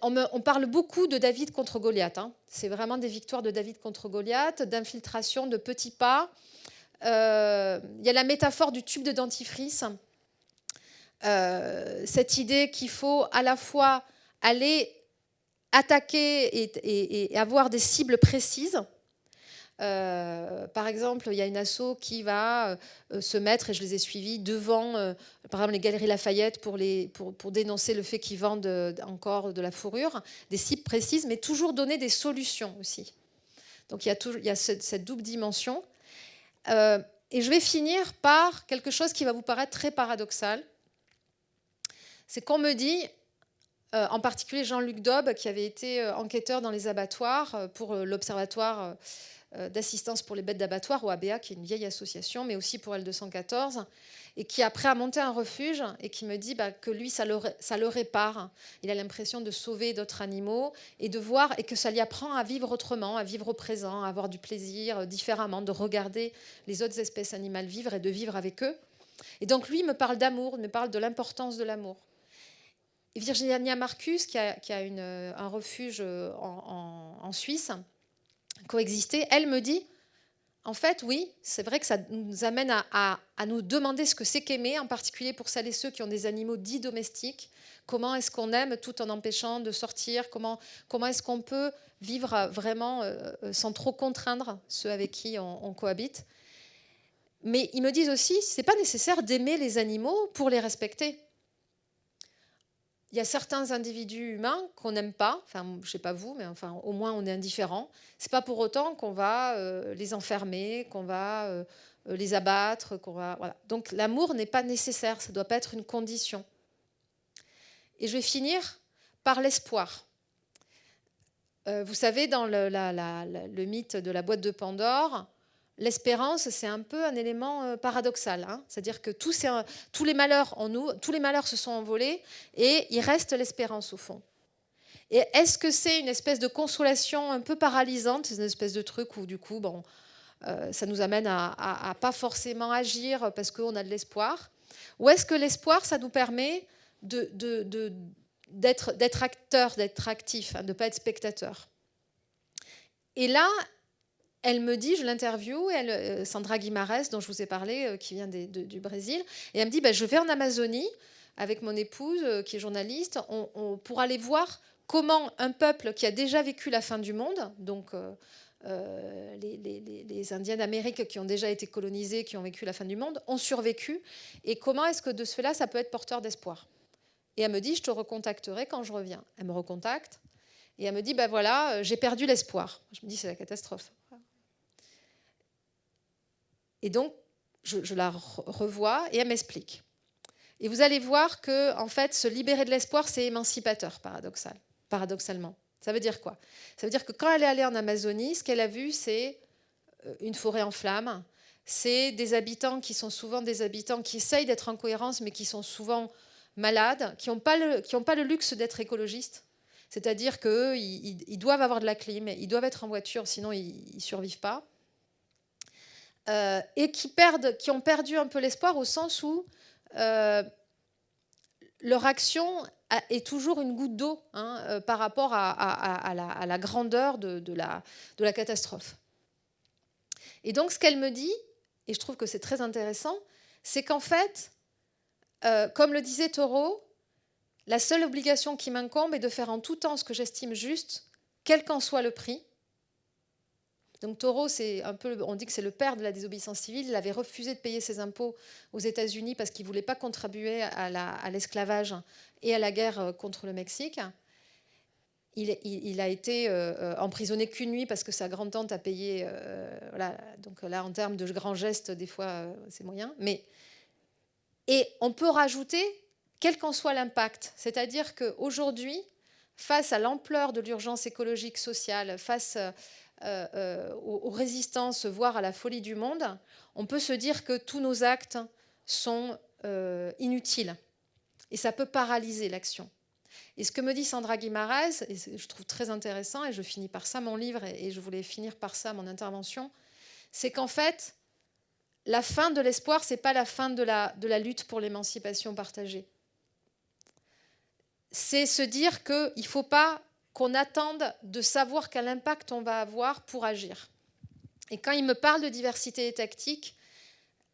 On parle beaucoup de David contre Goliath. C'est vraiment des victoires de David contre Goliath, d'infiltration, de petits pas. Il y a la métaphore du tube de dentifrice. Cette idée qu'il faut à la fois aller attaquer et avoir des cibles précises. Par exemple, il y a une asso qui va se mettre, et je les ai suivis, devant, par exemple, les Galeries Lafayette pour dénoncer le fait qu'ils vendent encore de la fourrure, des cibles précises, mais toujours donner des solutions aussi. Donc il y a cette double dimension. Et je vais finir par quelque chose qui va vous paraître très paradoxal. C'est qu'on me dit, en particulier Jean-Luc Daube, qui avait été enquêteur dans les abattoirs pour l'Observatoire d'assistance pour les bêtes d'abattoir, ou ABA, qui est une vieille association, mais aussi pour L214, et qui après a monté un refuge et qui me dit que lui, ça le répare. Il a l'impression de sauver d'autres animaux et de voir, et que ça lui apprend à vivre autrement, à vivre au présent, à avoir du plaisir différemment, de regarder les autres espèces animales vivre et de vivre avec eux. Et donc lui me parle d'amour, me parle de l'importance de l'amour. Et Virginia Marcus, qui a un refuge en Suisse, coexister, elle me dit, en fait, oui, c'est vrai que ça nous amène à nous demander ce que c'est qu'aimer, en particulier pour celles et ceux qui ont des animaux dits domestiques. Comment est-ce qu'on aime tout en empêchant de sortir? Comment est-ce qu'on peut vivre vraiment sans trop contraindre ceux avec qui on cohabite? Mais ils me disent aussi, ce n'est pas nécessaire d'aimer les animaux pour les respecter. Il y a certains individus humains qu'on n'aime pas, enfin, je ne sais pas vous, mais enfin, au moins on est indifférent. Ce n'est pas pour autant qu'on va les enfermer, qu'on va les abattre. Voilà. Donc l'amour n'est pas nécessaire, ça ne doit pas être une condition. Et je vais finir par l'espoir. Vous savez, dans le mythe de la boîte de Pandore, l'espérance, c'est un peu un élément paradoxal. C'est-à-dire que tous les malheurs en nous, tous les malheurs se sont envolés et il reste l'espérance au fond. Et est-ce que c'est une espèce de consolation un peu paralysante, c'est une espèce de truc où du coup, ça nous amène à pas forcément agir parce qu'on a de l'espoir? Ou est-ce que l'espoir, ça nous permet d'être acteur, d'être actif, de ne pas être spectateur? Et là, elle me dit, je l'interview, Sandra Guimarães, dont je vous ai parlé, qui vient du Brésil, et elle me dit, je vais en Amazonie avec mon épouse, qui est journaliste, pour aller voir comment un peuple qui a déjà vécu la fin du monde, donc les Indiens d'Amérique qui ont déjà été colonisés, qui ont vécu la fin du monde, ont survécu, et comment est-ce que de ce fait-là, ça peut être porteur d'espoir? Et elle me dit, je te recontacterai quand je reviens. Elle me recontacte, et elle me dit, voilà, j'ai perdu l'espoir. Je me dis, c'est la catastrophe. Et donc, je la revois et elle m'explique. Et vous allez voir que, en fait, se libérer de l'espoir, c'est émancipateur, paradoxalement. Ça veut dire quoi? Ça veut dire que quand elle est allée en Amazonie, ce qu'elle a vu, c'est une forêt en flammes. C'est des habitants qui sont souvent des habitants qui essayent d'être en cohérence, mais qui sont souvent malades, qui n'ont pas le luxe d'être écologistes. C'est-à-dire qu'eux, ils doivent avoir de la clim, ils doivent être en voiture, sinon ils ne survivent pas. Et qui ont perdu un peu l'espoir au sens où leur action est toujours une goutte d'eau par rapport à la grandeur de la catastrophe. Et donc, ce qu'elle me dit, et je trouve que c'est très intéressant, c'est qu'en fait, comme le disait Thoreau, la seule obligation qui m'incombe est de faire en tout temps ce que j'estime juste, quel qu'en soit le prix. Donc Thoreau, on dit que c'est le père de la désobéissance civile. Il avait refusé de payer ses impôts aux États-Unis parce qu'il ne voulait pas contribuer à l'esclavage et à la guerre contre le Mexique. Il a été emprisonné qu'une nuit parce que sa grand-tante a payé. Voilà. Donc là, en termes de grands gestes, des fois, c'est moyen. Et on peut rajouter, quel qu'en soit l'impact. C'est-à-dire qu'aujourd'hui, face à l'ampleur de l'urgence écologique, sociale, face aux résistances, voire à la folie du monde, on peut se dire que tous nos actes sont inutiles. Et ça peut paralyser l'action. Et ce que me dit Sandra Guimarães, et je trouve très intéressant, et je finis par ça mon livre, et je voulais finir par ça mon intervention, c'est qu'en fait, la fin de l'espoir, ce n'est pas la fin de la lutte pour l'émancipation partagée. C'est se dire qu'il ne faut pas qu'on attende de savoir quel impact on va avoir pour agir. Et quand il me parle de diversité tactique,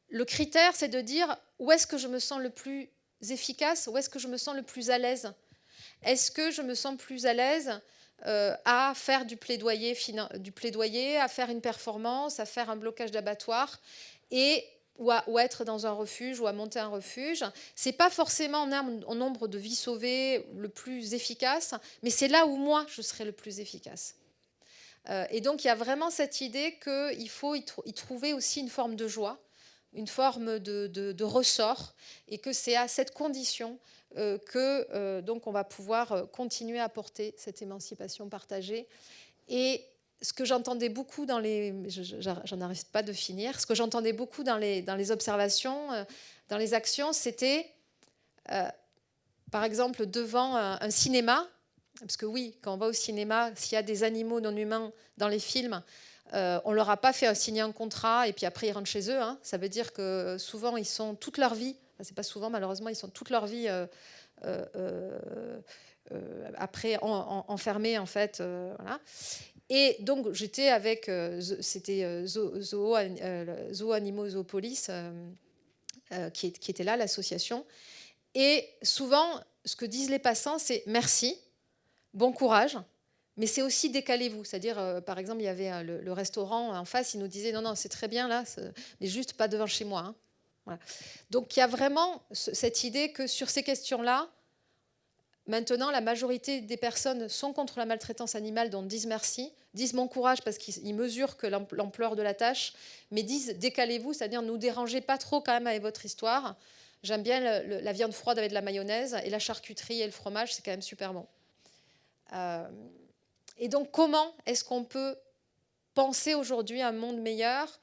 le critère, c'est de dire où est-ce que je me sens le plus efficace, où est-ce que je me sens le plus à l'aise. Est-ce que je me sens plus à l'aise à faire du plaidoyer, à faire une performance, à faire un blocage d'abattoir ou à être dans un refuge ou à monter un refuge. Ce n'est pas forcément en nombre de vies sauvées le plus efficace, mais c'est là où moi, je serai le plus efficace. Et donc, il y a vraiment cette idée qu'il faut y trouver aussi une forme de joie, une forme de ressort, et que c'est à cette condition donc on va pouvoir continuer à porter cette émancipation partagée. Et ce que j'entendais beaucoup j'en arrive pas de finir, ce que j'entendais beaucoup dans les observations, dans les actions, c'était, par exemple, devant un cinéma, parce que oui, quand on va au cinéma, s'il y a des animaux non humains dans les films, on ne leur a pas fait signer un contrat et puis après ils rentrent chez eux. Hein. Ça veut dire que souvent, ils sont toute leur vie, c'est pas souvent, malheureusement, ils sont toute leur vie après enfermés, en fait. Voilà. Et donc, j'étais avec, c'était Zoo Animaux Zoopolis, qui était là, l'association. Et souvent, ce que disent les passants, c'est merci, bon courage, mais c'est aussi décalez-vous. C'est-à-dire, par exemple, il y avait le restaurant en face, il nous disait non, c'est très bien là, mais juste pas devant chez moi. Hein. Voilà. Donc, il y a vraiment cette idée que sur ces questions-là, maintenant, la majorité des personnes sont contre la maltraitance animale, donc disent merci, disent bon courage parce qu'ils mesurent que l'ampleur de la tâche, mais disent décalez-vous, c'est-à-dire ne nous dérangez pas trop quand même avec votre histoire. J'aime bien la viande froide avec de la mayonnaise et la charcuterie et le fromage, c'est quand même super bon. Et donc, comment est-ce qu'on peut penser aujourd'hui un monde meilleur,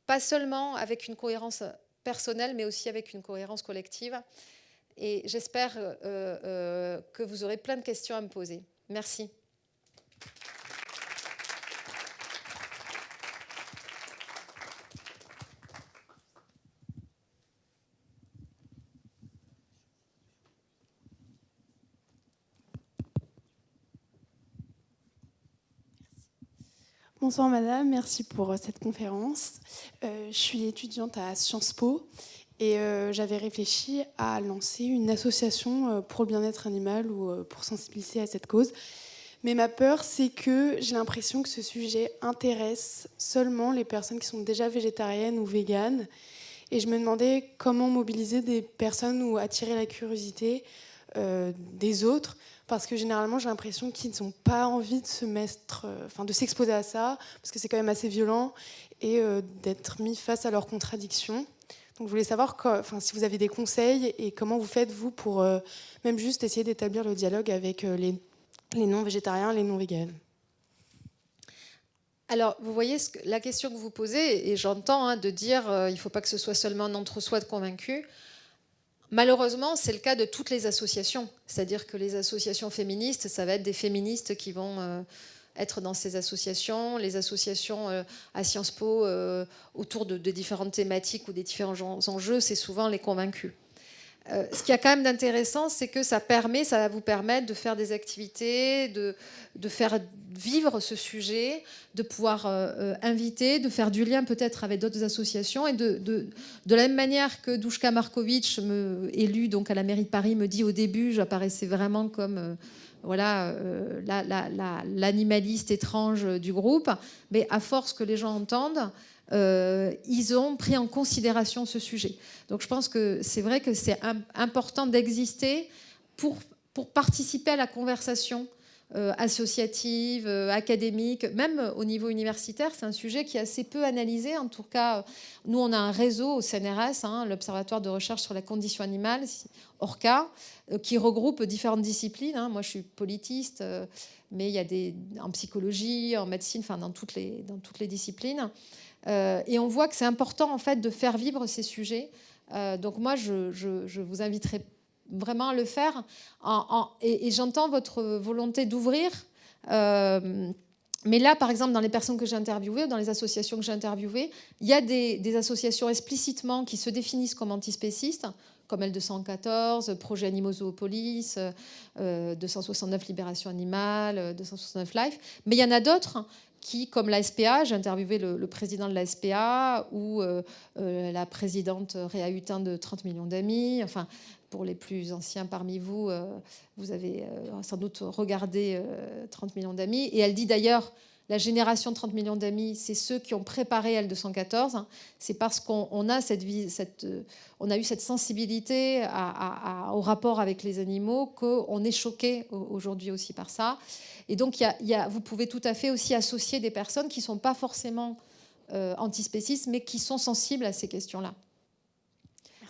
pas seulement avec une cohérence personnelle, mais aussi avec une cohérence collective. Et j'espère que vous aurez plein de questions à me poser. Merci. Bonsoir madame, merci pour cette conférence. Je suis étudiante à Sciences Po et j'avais réfléchi à lancer une association pour le bien-être animal ou pour sensibiliser à cette cause. Mais ma peur, c'est que j'ai l'impression que ce sujet intéresse seulement les personnes qui sont déjà végétariennes ou véganes. Et je me demandais comment mobiliser des personnes ou attirer la curiosité des autres. Parce que généralement, j'ai l'impression qu'ils n'ont pas envie de de s'exposer à ça, parce que c'est quand même assez violent, et d'être mis face à leurs contradictions. Donc, je voulais savoir si vous avez des conseils et comment vous faites, vous, pour même juste essayer d'établir le dialogue avec les non-végétariens, les non-véganes. Alors, vous voyez la question que vous posez, et j'entends de dire il ne faut pas que ce soit seulement un entre-soi de convaincus. Malheureusement, c'est le cas de toutes les associations. C'est-à-dire que les associations féministes, ça va être des féministes qui vont être dans ces associations. Les associations à Sciences Po autour de différentes thématiques ou des différents enjeux, c'est souvent les convaincus. Ce qu'il y a quand même d'intéressant, c'est que ça va vous permettre de faire des activités, de faire vivre ce sujet, de pouvoir inviter, de faire du lien peut-être avec d'autres associations. Et de la même manière que Douchka Markovic, élue donc à la mairie de Paris, me dit au début, j'apparaissais vraiment comme l'animaliste étrange du groupe, mais à force que les gens entendent, ils ont pris en considération ce sujet. Donc je pense que c'est vrai que c'est important d'exister pour participer à la conversation associative, académique, même au niveau universitaire. C'est un sujet qui est assez peu analysé. En tout cas, nous, on a un réseau au CNRS, l'Observatoire de recherche sur la condition animale, ORCA, qui regroupe différentes disciplines. Moi, je suis politiste, mais il y a en psychologie, en médecine, enfin, dans toutes les disciplines. Et on voit que c'est important, en fait, de faire vivre ces sujets. Donc moi, je vous inviterai vraiment à le faire. Et j'entends votre volonté d'ouvrir. Mais là, par exemple, dans les personnes que j'ai interviewées, dans les associations que j'ai interviewées, il y a des associations explicitement qui se définissent comme antispécistes, comme L214, Projet Animaux Zoopolis, 269 Libération Animale, 269 Life. Mais il y en a d'autres qui, comme la SPA, j'ai interviewé le président de la SPA ou la présidente Réa Hutin de 30 millions d'amis. Enfin, pour les plus anciens parmi vous, vous avez sans doute regardé 30 millions d'amis. Et elle dit d'ailleurs, la génération de 30 millions d'amis, c'est ceux qui ont préparé L214. C'est parce qu'on a on a eu cette sensibilité au rapport avec les animaux qu'on est choqué aujourd'hui aussi par ça. Et donc, vous pouvez tout à fait aussi associer des personnes qui ne sont pas forcément antispécistes, mais qui sont sensibles à ces questions-là.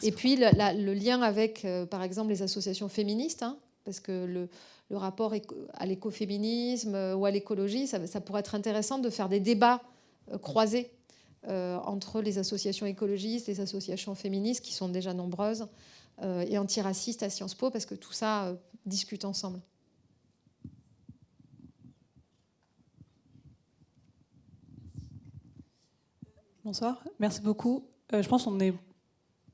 Et puis, le lien avec, par exemple, les associations féministes, parce que le rapport à l'écoféminisme ou à l'écologie, ça pourrait être intéressant de faire des débats croisés entre les associations écologistes, les associations féministes, qui sont déjà nombreuses, et antiracistes à Sciences Po, parce que tout ça discute ensemble. Bonsoir, merci beaucoup. Je pense qu'on est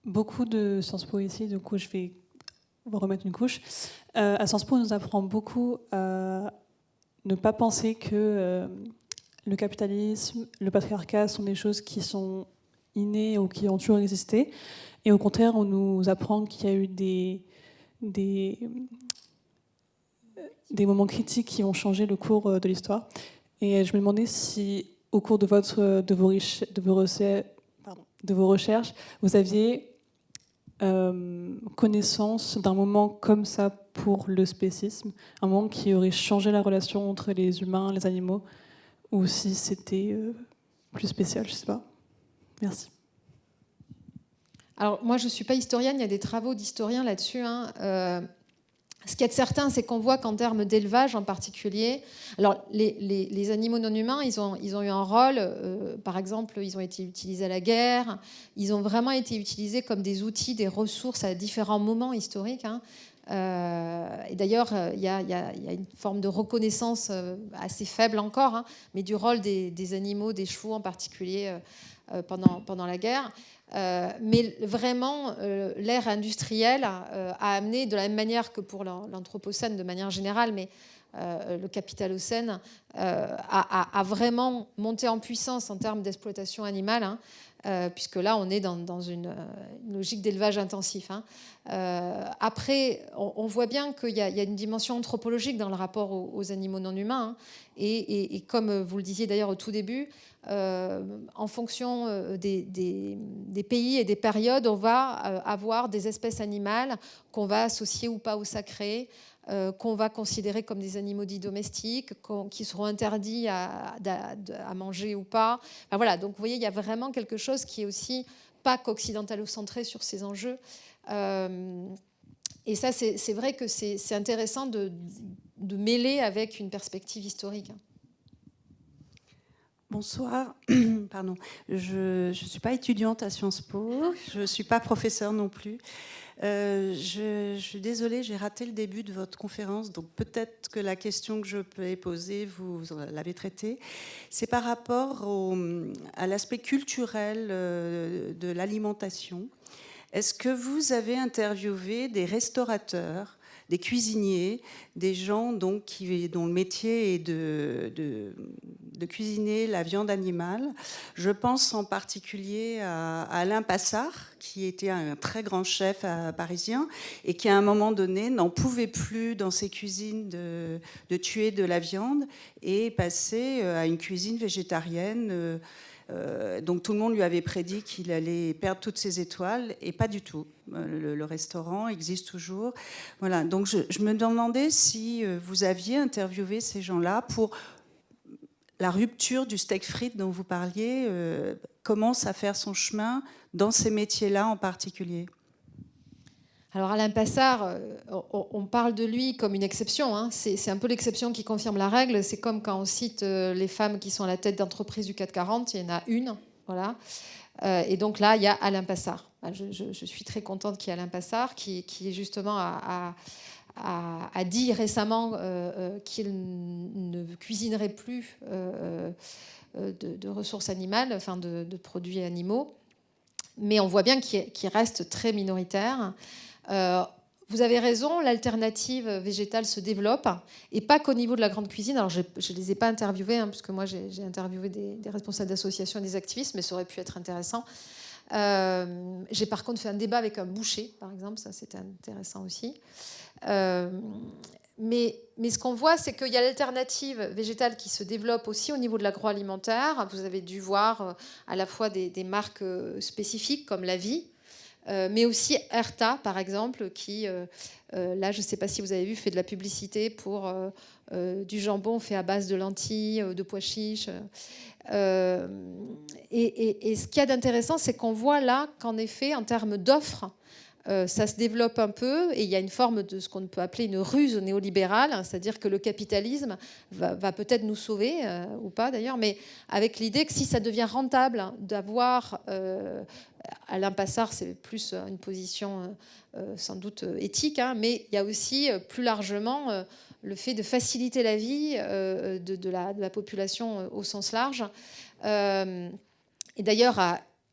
beaucoup de Sciences Po ici, du coup je vais vous remettre une couche. À Sciences Po, on nous apprend beaucoup à ne pas penser que le capitalisme, le patriarcat sont des choses qui sont innées ou qui ont toujours existé. Et au contraire, on nous apprend qu'il y a eu des moments critiques qui ont changé le cours de l'histoire. Et je me demandais si, au cours de vos recherches, vous aviez connaissance d'un moment comme ça pour le spécisme, un moment qui aurait changé la relation entre les humains et les animaux, ou si c'était plus spécial, je ne sais pas. Merci. Alors, moi, je ne suis pas historienne, il y a des travaux d'historiens là-dessus. Ce qui est certain, c'est qu'on voit qu'en termes d'élevage en particulier, alors les animaux non humains, ils ont eu un rôle, par exemple, ils ont été utilisés à la guerre, ils ont vraiment été utilisés comme des outils, des ressources à différents moments historiques. Et d'ailleurs, il y a une forme de reconnaissance assez faible encore, mais du rôle des animaux, des chevaux en particulier, pendant la guerre. Mais vraiment, l'ère industrielle a amené, de la même manière que pour l'Anthropocène de manière générale, mais le Capitalocène a vraiment monté en puissance en termes d'exploitation animale, puisque là, on est dans une logique d'élevage intensif. Après, on voit bien qu'il y a une dimension anthropologique dans le rapport aux animaux non humains. Et comme vous le disiez d'ailleurs au tout début, en fonction des pays et des périodes, on va avoir des espèces animales qu'on va associer ou pas au sacré, qu'on va considérer comme des animaux dits domestiques, qui seront interdits à manger ou pas. Enfin, voilà, donc vous voyez, il y a vraiment quelque chose qui est aussi pas qu'occidentalocentré sur ces enjeux. Et ça, c'est vrai que c'est intéressant de mêler avec une perspective historique. Bonsoir, pardon. Je ne suis pas étudiante à Sciences Po, je ne suis pas professeure non plus. Je suis désolée, j'ai raté le début de votre conférence, donc peut-être que la question que je peux poser, vous l'avez traitée. C'est par rapport à l'aspect culturel de l'alimentation. Est-ce que vous avez interviewé des restaurateurs, des cuisiniers, des gens donc, dont le métier est de cuisiner la viande animale? Je pense en particulier à Alain Passard, qui était un très grand chef parisien et qui, à un moment donné, n'en pouvait plus dans ses cuisines de tuer de la viande et passait à une cuisine végétarienne Donc tout le monde lui avait prédit qu'il allait perdre toutes ses étoiles, et pas du tout. Le restaurant existe toujours. Voilà. Donc je me demandais si vous aviez interviewé ces gens-là pour la rupture du steak frites dont vous parliez, commence à faire son chemin dans ces métiers-là en particulier. Alors Alain Passard, on parle de lui comme une exception, hein. C'est un peu l'exception qui confirme la règle. C'est comme quand on cite les femmes qui sont à la tête d'entreprises du CAC 40, il y en a une, voilà. Et donc là, il y a Alain Passard. Je suis très contente qu'il y ait Alain Passard qui justement a dit récemment qu'il ne cuisinerait plus de ressources animales, enfin de produits animaux. Mais on voit bien qu'il reste très minoritaire. Vous avez raison, l'alternative végétale se développe, et pas qu'au niveau de la grande cuisine. Alors, je ne les ai pas interviewés, hein, parce que moi, j'ai interviewé des responsables d'associations et des activistes, mais ça aurait pu être intéressant. J'ai par contre fait un débat avec un boucher, par exemple, ça c'était intéressant aussi. Mais ce qu'on voit, c'est qu'il y a l'alternative végétale qui se développe aussi au niveau de l'agroalimentaire. Vous avez dû voir à la fois des marques spécifiques comme La Vie, mais aussi Erta, par exemple, qui, là, je ne sais pas si vous avez vu, fait de la publicité pour du jambon fait à base de lentilles, de pois chiches. Et ce qu'il y a d'intéressant, c'est qu'on voit là qu'en effet, en termes d'offres, ça se développe un peu, et il y a une forme de ce qu'on peut appeler une ruse néolibérale, c'est-à-dire que le capitalisme va peut-être nous sauver, ou pas d'ailleurs, mais avec l'idée que si ça devient rentable d'avoir... Alain Passard, c'est plus une position sans doute éthique, hein, mais il y a aussi plus largement le fait de faciliter la vie de la population au sens large. Et d'ailleurs,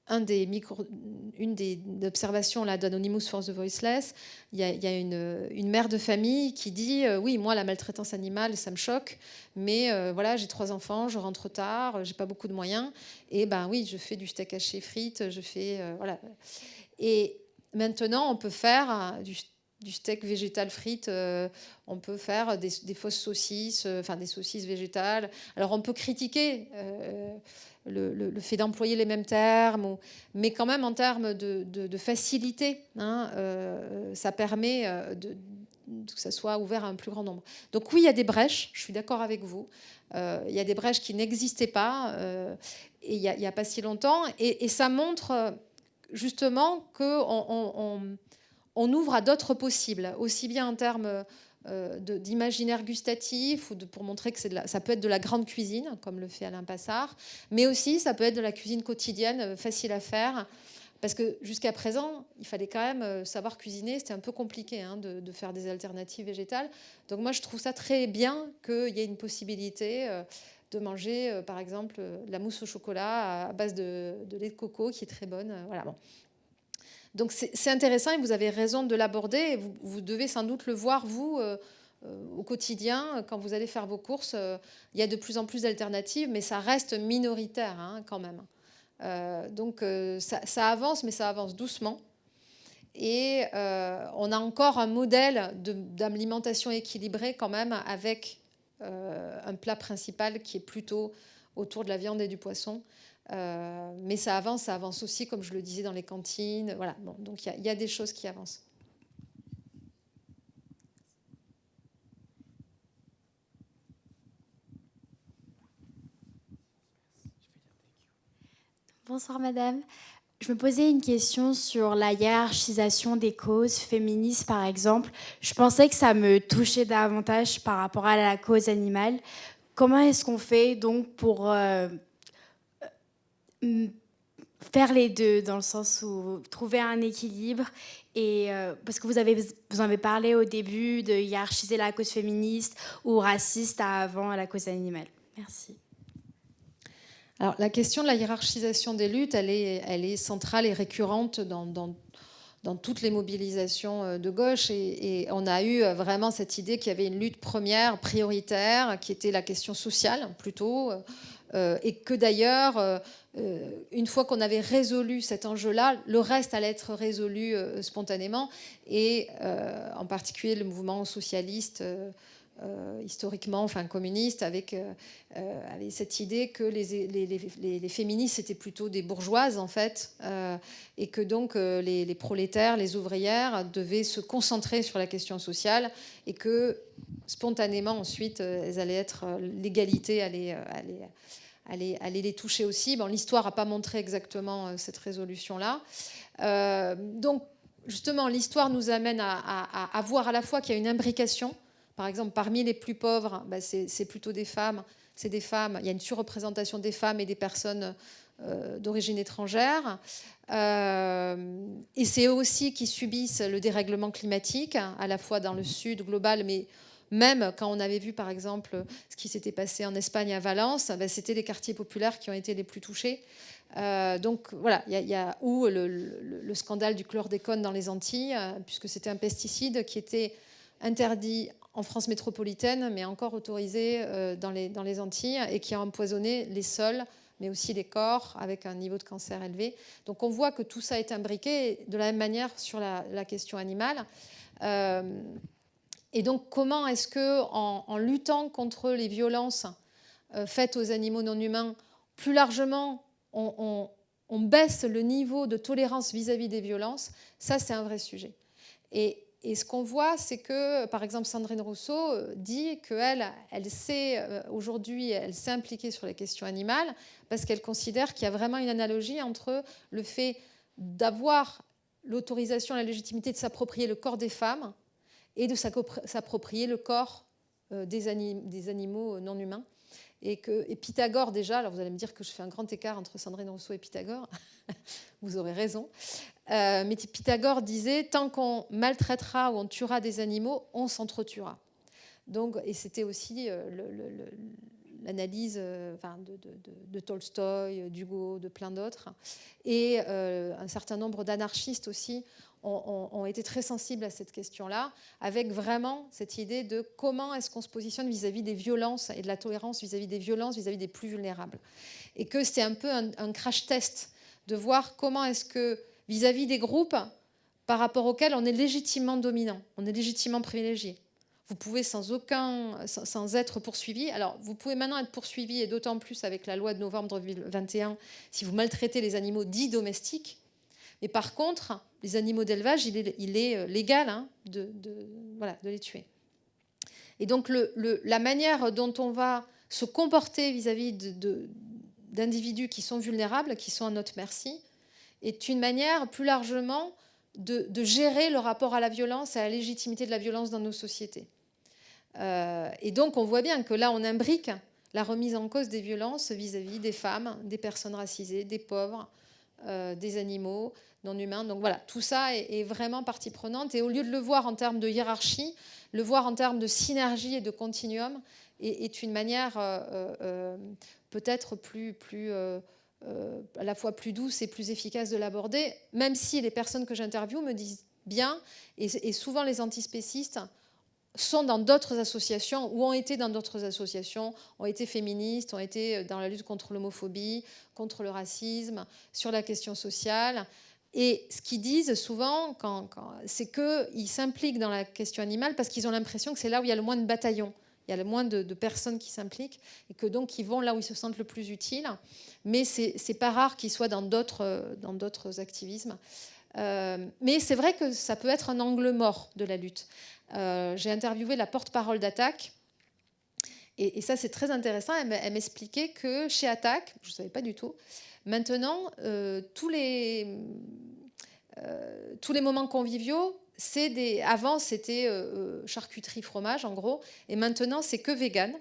une des observations là d'Anonymous for the Voiceless, il y a une mère de famille qui dit oui, moi la maltraitance animale ça me choque, mais voilà, j'ai 3 enfants, je rentre tard, j'ai pas beaucoup de moyens, et ben oui, je fais du steak haché frites, je fais voilà. Et maintenant on peut faire du steak végétal frites, on peut faire des fausses saucisses, enfin des saucisses végétales. Alors on peut critiquer le fait d'employer les mêmes termes, mais quand même en termes de facilité, hein, ça permet que ça soit ouvert à un plus grand nombre. Donc oui, il y a des brèches, je suis d'accord avec vous. Il y a des brèches qui n'existaient pas et il n'y a pas si longtemps. Et ça montre justement qu'on on ouvre à d'autres possibles, aussi bien en termes d'imaginaire gustatif, ou pour montrer que ça peut être de la grande cuisine, comme le fait Alain Passard, mais aussi ça peut être de la cuisine quotidienne, facile à faire, parce que jusqu'à présent, il fallait quand même savoir cuisiner, c'était un peu compliqué, hein, de faire des alternatives végétales. Donc moi, je trouve ça très bien qu'il y ait une possibilité de manger, par exemple, de la mousse au chocolat à base de lait de coco, qui est très bonne. Voilà, bon. Donc c'est intéressant, et vous avez raison de l'aborder. Vous devez sans doute le voir, vous, au quotidien, quand vous allez faire vos courses. Il y a de plus en plus d'alternatives, mais ça reste minoritaire, hein, quand même. Donc ça avance, mais ça avance doucement. Et on a encore un modèle d'alimentation équilibrée quand même, avec un plat principal qui est plutôt autour de la viande et du poisson. Mais ça avance aussi, comme je le disais, dans les cantines. Voilà. Bon, donc il y a des choses qui avancent. Bonsoir madame. Je me posais une question sur la hiérarchisation des causes féministes, par exemple. Je pensais que ça me touchait davantage par rapport à la cause animale. Comment est-ce qu'on fait donc pour faire les deux, dans le sens où trouver un équilibre, et parce que vous en avez parlé au début de hiérarchiser la cause féministe ou raciste avant la cause animale. Merci. Alors, la question de la hiérarchisation des luttes, elle est centrale et récurrente dans toutes les mobilisations de gauche. Et on a eu vraiment cette idée qu'il y avait une lutte première, prioritaire, qui était la question sociale, plutôt. Et que d'ailleurs, une fois qu'on avait résolu cet enjeu-là, le reste allait être résolu spontanément. Et en particulier, le mouvement socialiste historiquement, enfin communiste, avec cette idée que les féministes étaient plutôt des bourgeoises en fait, et que donc les prolétaires, les ouvrières devaient se concentrer sur la question sociale, et que spontanément ensuite elles allaient être l'égalité allait les toucher aussi. Bon, l'histoire n'a pas montré exactement cette résolution-là. Donc justement, l'histoire nous amène à voir à la fois qu'il y a une imbrication. Par exemple, parmi les plus pauvres, c'est plutôt des femmes. C'est des femmes. Il y a une surreprésentation des femmes et des personnes d'origine étrangère. Et c'est eux aussi qui subissent le dérèglement climatique, à la fois dans le sud global, mais même quand on avait vu, par exemple, ce qui s'était passé en Espagne à Valence, c'était les quartiers populaires qui ont été les plus touchés. Donc voilà, il y a le scandale du chlordécone dans les Antilles, puisque c'était un pesticide qui était interdit en France métropolitaine, mais encore autorisé dans les Antilles, et qui a empoisonné les sols, mais aussi les corps, avec un niveau de cancer élevé. Donc on voit que tout ça est imbriqué de la même manière sur la question animale. Et donc comment est-ce qu'en luttant contre les violences faites aux animaux non humains, plus largement, on baisse le niveau de tolérance vis-à-vis des violences? Ça, c'est un vrai sujet. Et ce qu'on voit, c'est que, par exemple, Sandrine Rousseau dit qu'elle s'est aujourd'hui, elle s'est impliquée sur les questions animales parce qu'elle considère qu'il y a vraiment une analogie entre le fait d'avoir l'autorisation, la légitimité de s'approprier le corps des femmes et de s'approprier le corps des animaux non humains. Et Pythagore, déjà, alors vous allez me dire que je fais un grand écart entre Sandrine Rousseau et Pythagore, vous aurez raison, mais Pythagore disait « Tant qu'on maltraitera ou on tuera des animaux, on s'entretuera ». Donc, et c'était aussi l'analyse de Tolstoï, d'Hugo, de plein d'autres. Et un certain nombre d'anarchistes aussi ont été très sensibles à cette question-là, avec vraiment cette idée de comment est-ce qu'on se positionne vis-à-vis des violences et de la tolérance vis-à-vis des violences, vis-à-vis des plus vulnérables. Et que c'est un peu un crash test de voir comment est-ce que, vis-à-vis des groupes par rapport auxquels on est légitimement dominant, on est légitimement privilégié. Vous pouvez sans être poursuivi. Alors, vous pouvez maintenant être poursuivi, et d'autant plus avec la loi de novembre 2021, si vous maltraitez les animaux dits domestiques. Mais par contre, les animaux d'élevage, il est légal de les tuer. Et donc, la manière dont on va se comporter vis-à-vis d'individus qui sont vulnérables, qui sont à notre merci, est une manière plus largement de gérer le rapport à la violence et à la légitimité de la violence dans nos sociétés. Et donc, on voit bien que là, on imbrique la remise en cause des violences vis-à-vis des femmes, des personnes racisées, des pauvres, des animaux non humains. Donc voilà, tout ça est vraiment partie prenante. Et au lieu de le voir en termes de hiérarchie, le voir en termes de synergie et de continuum est une manière peut-être à la fois plus douce et plus efficace de l'aborder, même si les personnes que j'interviewe me disent bien, et souvent les antispécistes sont dans d'autres associations ou ont été dans d'autres associations, ont été féministes, ont été dans la lutte contre l'homophobie, contre le racisme, sur la question sociale. Et ce qu'ils disent souvent, c'est qu'ils s'impliquent dans la question animale parce qu'ils ont l'impression que c'est là où il y a le moins de bataillons, il y a le moins de personnes qui s'impliquent, et que donc ils vont là où ils se sentent le plus utiles. Mais c'est pas rare qu'ils soient dans d'autres activismes. Mais c'est vrai que ça peut être un angle mort de la lutte. J'ai interviewé la porte-parole d'Attac, et ça c'est très intéressant. Elle m'expliquait que chez Attac, je ne savais pas du tout, maintenant tous les moments conviviaux, avant c'était charcuterie, fromage en gros, et maintenant c'est que vegan.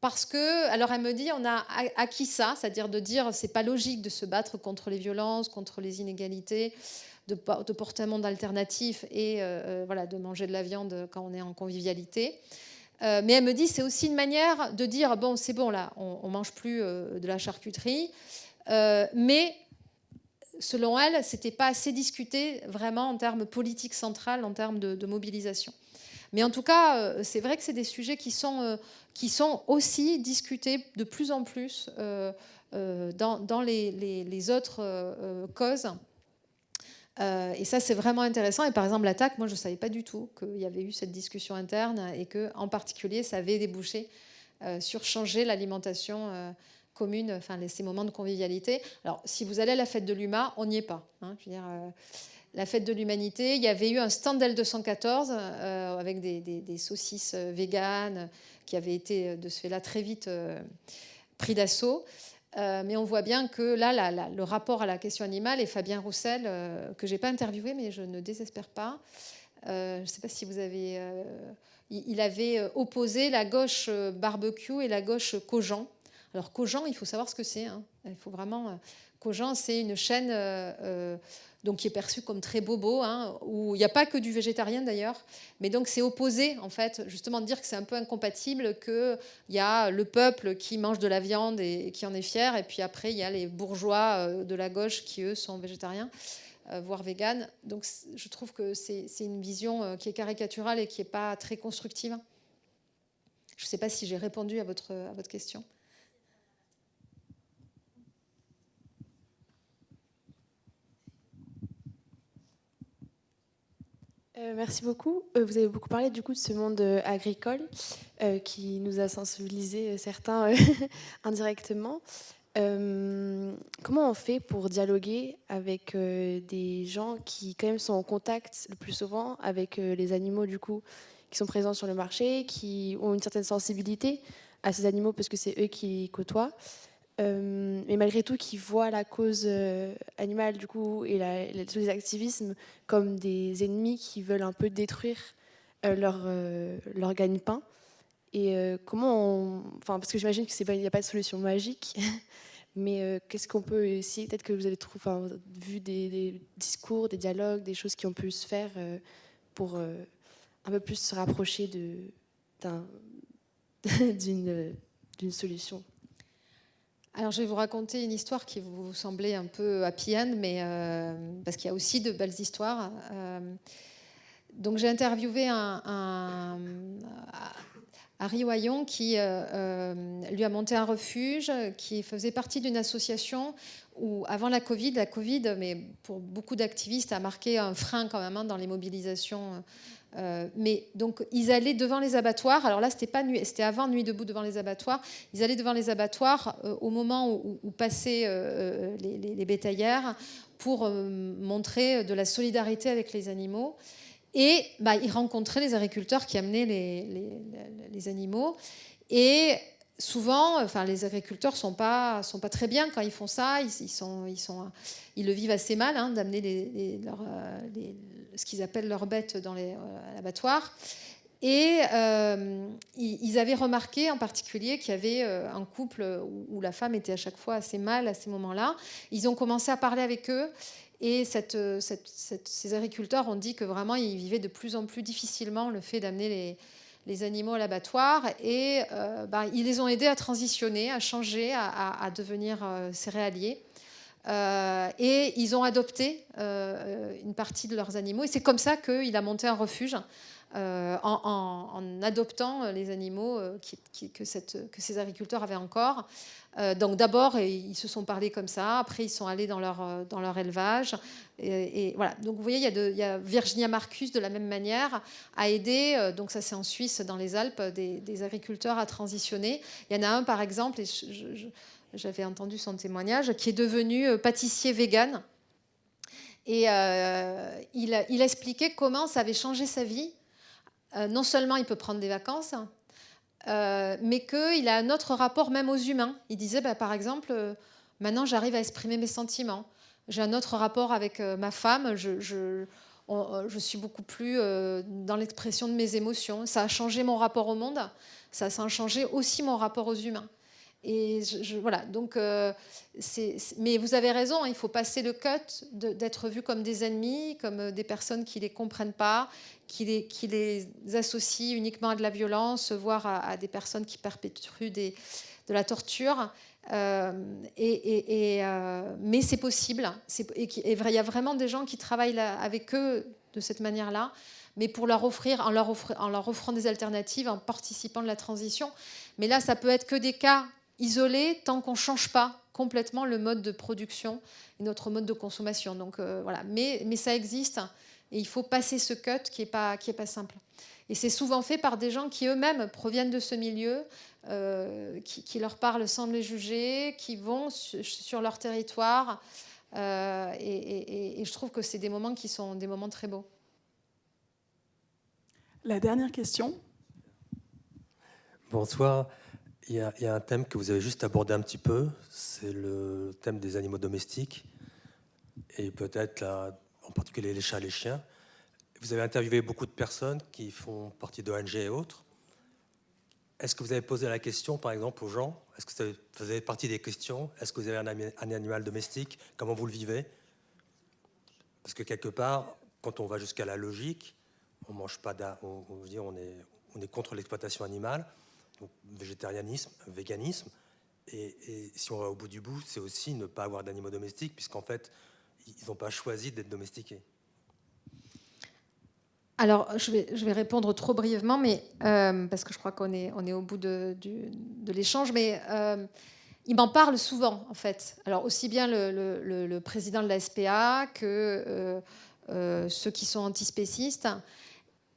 Parce que, alors elle me dit, on a acquis ça, c'est-à-dire de dire c'est pas logique de se battre contre les violences, contre les inégalités, de porter un monde alternatif et de manger de la viande quand on est en convivialité. Mais elle me dit c'est aussi une manière de dire bon c'est bon là, on mange plus de la charcuterie, mais selon elle, c'était pas assez discuté vraiment en termes politiques centrales, en termes de mobilisation. Mais en tout cas, c'est vrai que c'est des sujets qui sont aussi discutés de plus en plus dans les autres causes Et ça, c'est vraiment intéressant. Et par exemple, l'attaque, moi, je ne savais pas du tout qu'il y avait eu cette discussion interne et qu'en particulier, ça avait débouché sur changer l'alimentation commune, enfin, ces moments de convivialité. Alors, si vous allez à la fête de l'UMA, on n'y est pas. Hein, je veux dire, la fête de l'humanité, il y avait eu un stand d'L214 avec des saucisses véganes qui avaient été, de ce fait-là, très vite pris d'assaut. Mais on voit bien que là, le rapport à la question animale, et Fabien Roussel, que je n'ai pas interviewé, mais je ne désespère pas, je ne sais pas si vous avez... il avait opposé la gauche barbecue et la gauche Cogent. Alors Cogent, il faut savoir ce que c'est. Hein. Il faut vraiment... Cogent, c'est une chaîne donc qui est perçue comme très bobo, hein, où il n'y a pas que du végétarien d'ailleurs, mais donc c'est opposé en fait, justement de dire que c'est un peu incompatible, qu'il y a le peuple qui mange de la viande et qui en est fier, et puis après il y a les bourgeois de la gauche qui eux sont végétariens, voire véganes. Donc je trouve que c'est une vision qui est caricaturale et qui n'est pas très constructive. Je ne sais pas si j'ai répondu à votre question. Merci beaucoup. Vous avez beaucoup parlé du coup de ce monde agricole qui nous a sensibilisés certains indirectement. Comment on fait pour dialoguer avec des gens qui quand même sont en contact le plus souvent avec les animaux du coup qui sont présents sur le marché, qui ont une certaine sensibilité à ces animaux parce que c'est eux qui les côtoient, mais malgré tout qui voient la cause animale du coup et tous les activismes comme des ennemis qui veulent un peu détruire leur gagne-pain. Et comment enfin parce que j'imagine qu'il n'y a pas de solution magique, mais qu'est-ce qu'on peut essayer, peut-être que vous avez vu des discours, des dialogues, des choses qui ont pu se faire pour un peu plus se rapprocher d'une solution. Alors, je vais vous raconter une histoire qui vous semblait un peu happy end, mais parce qu'il y a aussi de belles histoires. Donc, j'ai interviewé Harry Oyon qui lui a monté un refuge, qui faisait partie d'une association où, avant la Covid, mais pour beaucoup d'activistes, a marqué un frein quand même dans les mobilisations. Mais donc ils allaient devant les abattoirs. Alors là, c'était avant Nuit debout devant les abattoirs. Ils allaient devant les abattoirs au moment où passaient les bétaillères pour montrer de la solidarité avec les animaux. Et ils rencontraient les agriculteurs qui amenaient les animaux. Et souvent, les agriculteurs sont pas très bien quand ils font ça. Ils le vivent assez mal d'amener ce qu'ils appellent leurs bêtes dans l'abattoir. Et ils avaient remarqué en particulier qu'il y avait un couple où la femme était à chaque fois assez mal à ces moments-là. Ils ont commencé à parler avec eux. Et ces agriculteurs ont dit que vraiment, ils vivaient de plus en plus difficilement le fait d'amener les animaux à l'abattoir. Et ils les ont aidés à transitionner, à changer, à devenir céréaliers. Et ils ont adopté une partie de leurs animaux. Et c'est comme ça qu'il a monté un refuge en adoptant les animaux que ces agriculteurs avaient encore. Donc d'abord, ils se sont parlé comme ça. Après, ils sont allés dans leur élevage. Et voilà. Donc vous voyez, il y a Virginia Marcus, de la même manière, a aidé, donc ça c'est en Suisse, dans les Alpes, des agriculteurs à transitionner. Il y en a un, par exemple, et j'avais entendu son témoignage, qui est devenu pâtissier vegan. Et il expliquait comment ça avait changé sa vie. Non seulement il peut prendre des vacances, mais qu'il a un autre rapport même aux humains. Il disait, par exemple, maintenant j'arrive à exprimer mes sentiments. J'ai un autre rapport avec ma femme. Je suis beaucoup plus dans l'expression de mes émotions. Ça a changé mon rapport au monde. Ça a changé aussi mon rapport aux humains. Et voilà, donc, mais vous avez raison, il faut passer le cut d'être vu comme des ennemis, comme des personnes qui ne les comprennent pas, qui les associent uniquement à de la violence, voire à des personnes qui perpétuent de la torture. Mais c'est possible. Il y a vraiment des gens qui travaillent avec eux de cette manière-là, mais pour en leur offrant des alternatives, en participant de la transition. Mais là, ça peut être que des cas isolé tant qu'on ne change pas complètement le mode de production et notre mode de consommation. Donc voilà, mais ça existe et il faut passer ce cut qui est pas simple. Et c'est souvent fait par des gens qui eux-mêmes proviennent de ce milieu, qui leur parlent sans les juger, qui vont sur leur territoire. Et je trouve que c'est des moments qui sont des moments très beaux. La dernière question. Bonsoir. Il y a un thème que vous avez juste abordé un petit peu, c'est le thème des animaux domestiques, et peut-être là, en particulier les chats et les chiens. Vous avez interviewé beaucoup de personnes qui font partie d'ONG et autres. Est-ce que vous avez posé la question, par exemple, aux gens? Est-ce que ça faisait partie des questions? Est-ce que vous avez un animal domestique? Comment vous le vivez? Parce que quelque part, quand on va jusqu'à la logique, on mange pas on est contre l'exploitation animale, donc végétarianisme, véganisme, et si on va au bout du bout, c'est aussi ne pas avoir d'animaux domestiques, puisqu'en fait, ils n'ont pas choisi d'être domestiqués. Alors, je vais répondre trop brièvement, mais, parce que je crois qu'on est au bout de l'échange, mais ils m'en parlent souvent, en fait. Alors, aussi bien le président de la SPA que ceux qui sont antispécistes.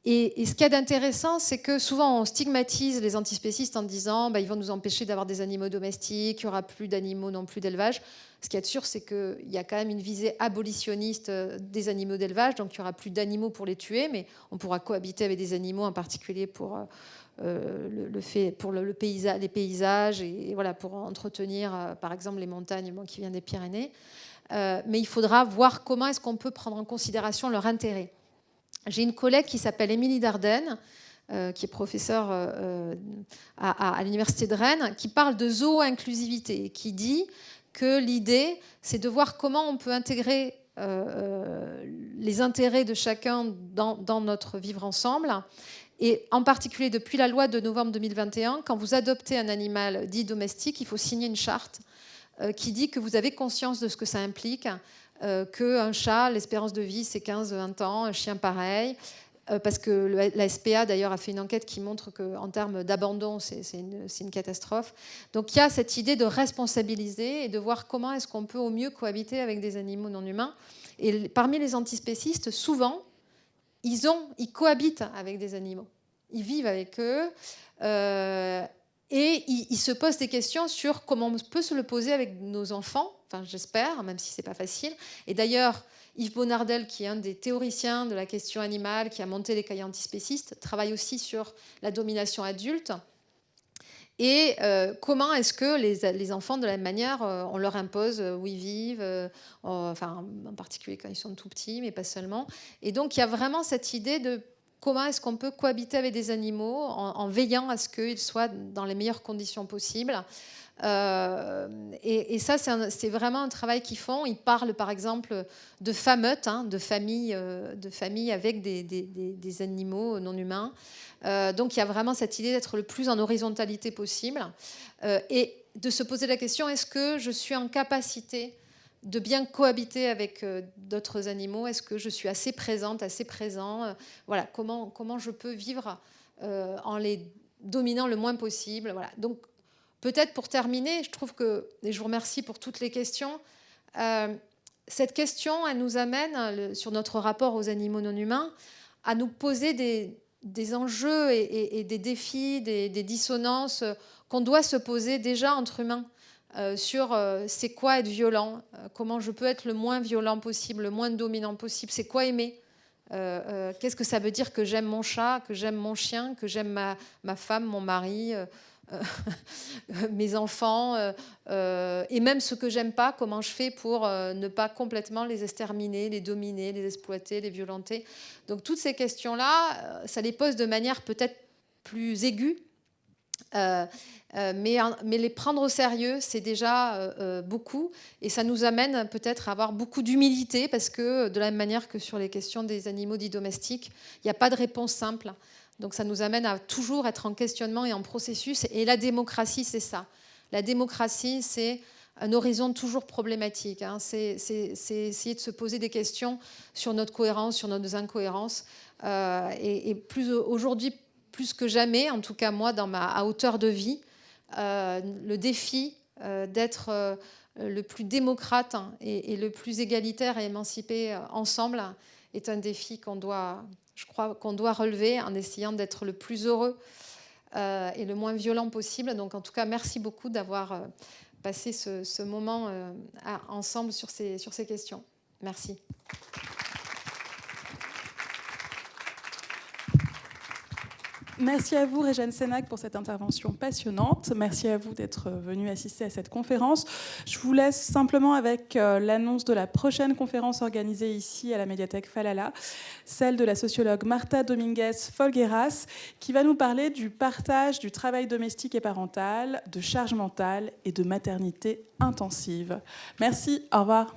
Et ce qu'il y a d'intéressant, c'est que souvent on stigmatise les antispécistes en disant ils vont nous empêcher d'avoir des animaux domestiques, il n'y aura plus d'animaux non plus d'élevage. Ce qu'il y a de sûr, c'est qu'il y a quand même une visée abolitionniste des animaux d'élevage, donc il n'y aura plus d'animaux pour les tuer, mais on pourra cohabiter avec des animaux, en particulier pour les paysages et voilà, pour entretenir par exemple les montagnes, moi qui viens des Pyrénées. Mais il faudra voir comment est-ce qu'on peut prendre en considération leur intérêt. J'ai une collègue qui s'appelle Émilie Dardenne, qui est professeure à l'Université de Rennes, qui parle de zoo-inclusivité, qui dit que l'idée, c'est de voir comment on peut intégrer les intérêts de chacun dans notre vivre ensemble. Et en particulier, depuis la loi de novembre 2021, quand vous adoptez un animal dit domestique, il faut signer une charte qui dit que vous avez conscience de ce que ça implique, qu'un chat, l'espérance de vie, c'est 15-20 ans, un chien pareil, parce que la SPA, d'ailleurs, a fait une enquête qui montre qu'en termes d'abandon, c'est une catastrophe. Donc il y a cette idée de responsabiliser et de voir comment est-ce qu'on peut au mieux cohabiter avec des animaux non humains. Et parmi les antispécistes, souvent, ils cohabitent avec des animaux. Ils vivent avec eux. Et ils se posent des questions sur comment on peut se le poser avec nos enfants, enfin j'espère, même si c'est pas facile. Et d'ailleurs, Yves Bonardel, qui est un des théoriciens de la question animale, qui a monté les cahiers antispécistes, travaille aussi sur la domination adulte. Et comment est-ce que les enfants, de la même manière, on leur impose où ils vivent, enfin en particulier quand ils sont tout petits, mais pas seulement. Et donc il y a vraiment cette idée de comment est-ce qu'on peut cohabiter avec des animaux en veillant à ce qu'ils soient dans les meilleures conditions possibles. Et ça, c'est vraiment un travail qu'ils font. Ils parlent, par exemple, de fameutes, de familles avec des animaux non humains. Donc, il y a vraiment cette idée d'être le plus en horizontalité possible et de se poser la question, est-ce que je suis en capacité de bien cohabiter avec d'autres animaux? Est-ce que je suis assez présente, assez présent? Voilà, comment je peux vivre en les dominant le moins possible? Voilà. Donc, peut-être pour terminer, je trouve que, et je vous remercie pour toutes les questions, cette question, elle nous amène, sur notre rapport aux animaux non humains, à nous poser des enjeux et des défis, des dissonances qu'on doit se poser déjà entre humains. Sur c'est quoi être violent, comment je peux être le moins violent possible, le moins dominant possible, c'est quoi aimer, qu'est-ce que ça veut dire que j'aime mon chat, que j'aime mon chien, que j'aime ma femme, mon mari, mes enfants, et même ce que j'aime pas, comment je fais pour ne pas complètement les exterminer, les dominer, les exploiter, les violenter. Donc toutes ces questions-là, ça les pose de manière peut-être plus aiguë. Mais les prendre au sérieux, c'est déjà beaucoup. Et ça nous amène peut-être à avoir beaucoup d'humilité, parce que de la même manière que sur les questions des animaux dits domestiques, il n'y a pas de réponse simple. Donc ça nous amène à toujours être en questionnement et en processus. Et la démocratie, c'est ça. La démocratie, c'est un horizon toujours problématique. C'est essayer de se poser des questions sur notre cohérence, sur nos incohérences. Et aujourd'hui, plus que jamais, en tout cas moi, à hauteur de vie, le défi d'être le plus démocrate et le plus égalitaire et émancipé ensemble est un défi je crois qu'on doit relever en essayant d'être le plus heureux et le moins violent possible. Donc en tout cas, merci beaucoup d'avoir passé ce moment ensemble sur ces questions. Merci. Merci à vous, Réjeanne Sénac, pour cette intervention passionnante. Merci à vous d'être venu assister à cette conférence. Je vous laisse simplement avec l'annonce de la prochaine conférence organisée ici à la médiathèque Falala, celle de la sociologue Marta Dominguez Folgueras, qui va nous parler du partage du travail domestique et parental, de charge mentale et de maternité intensive. Merci, au revoir.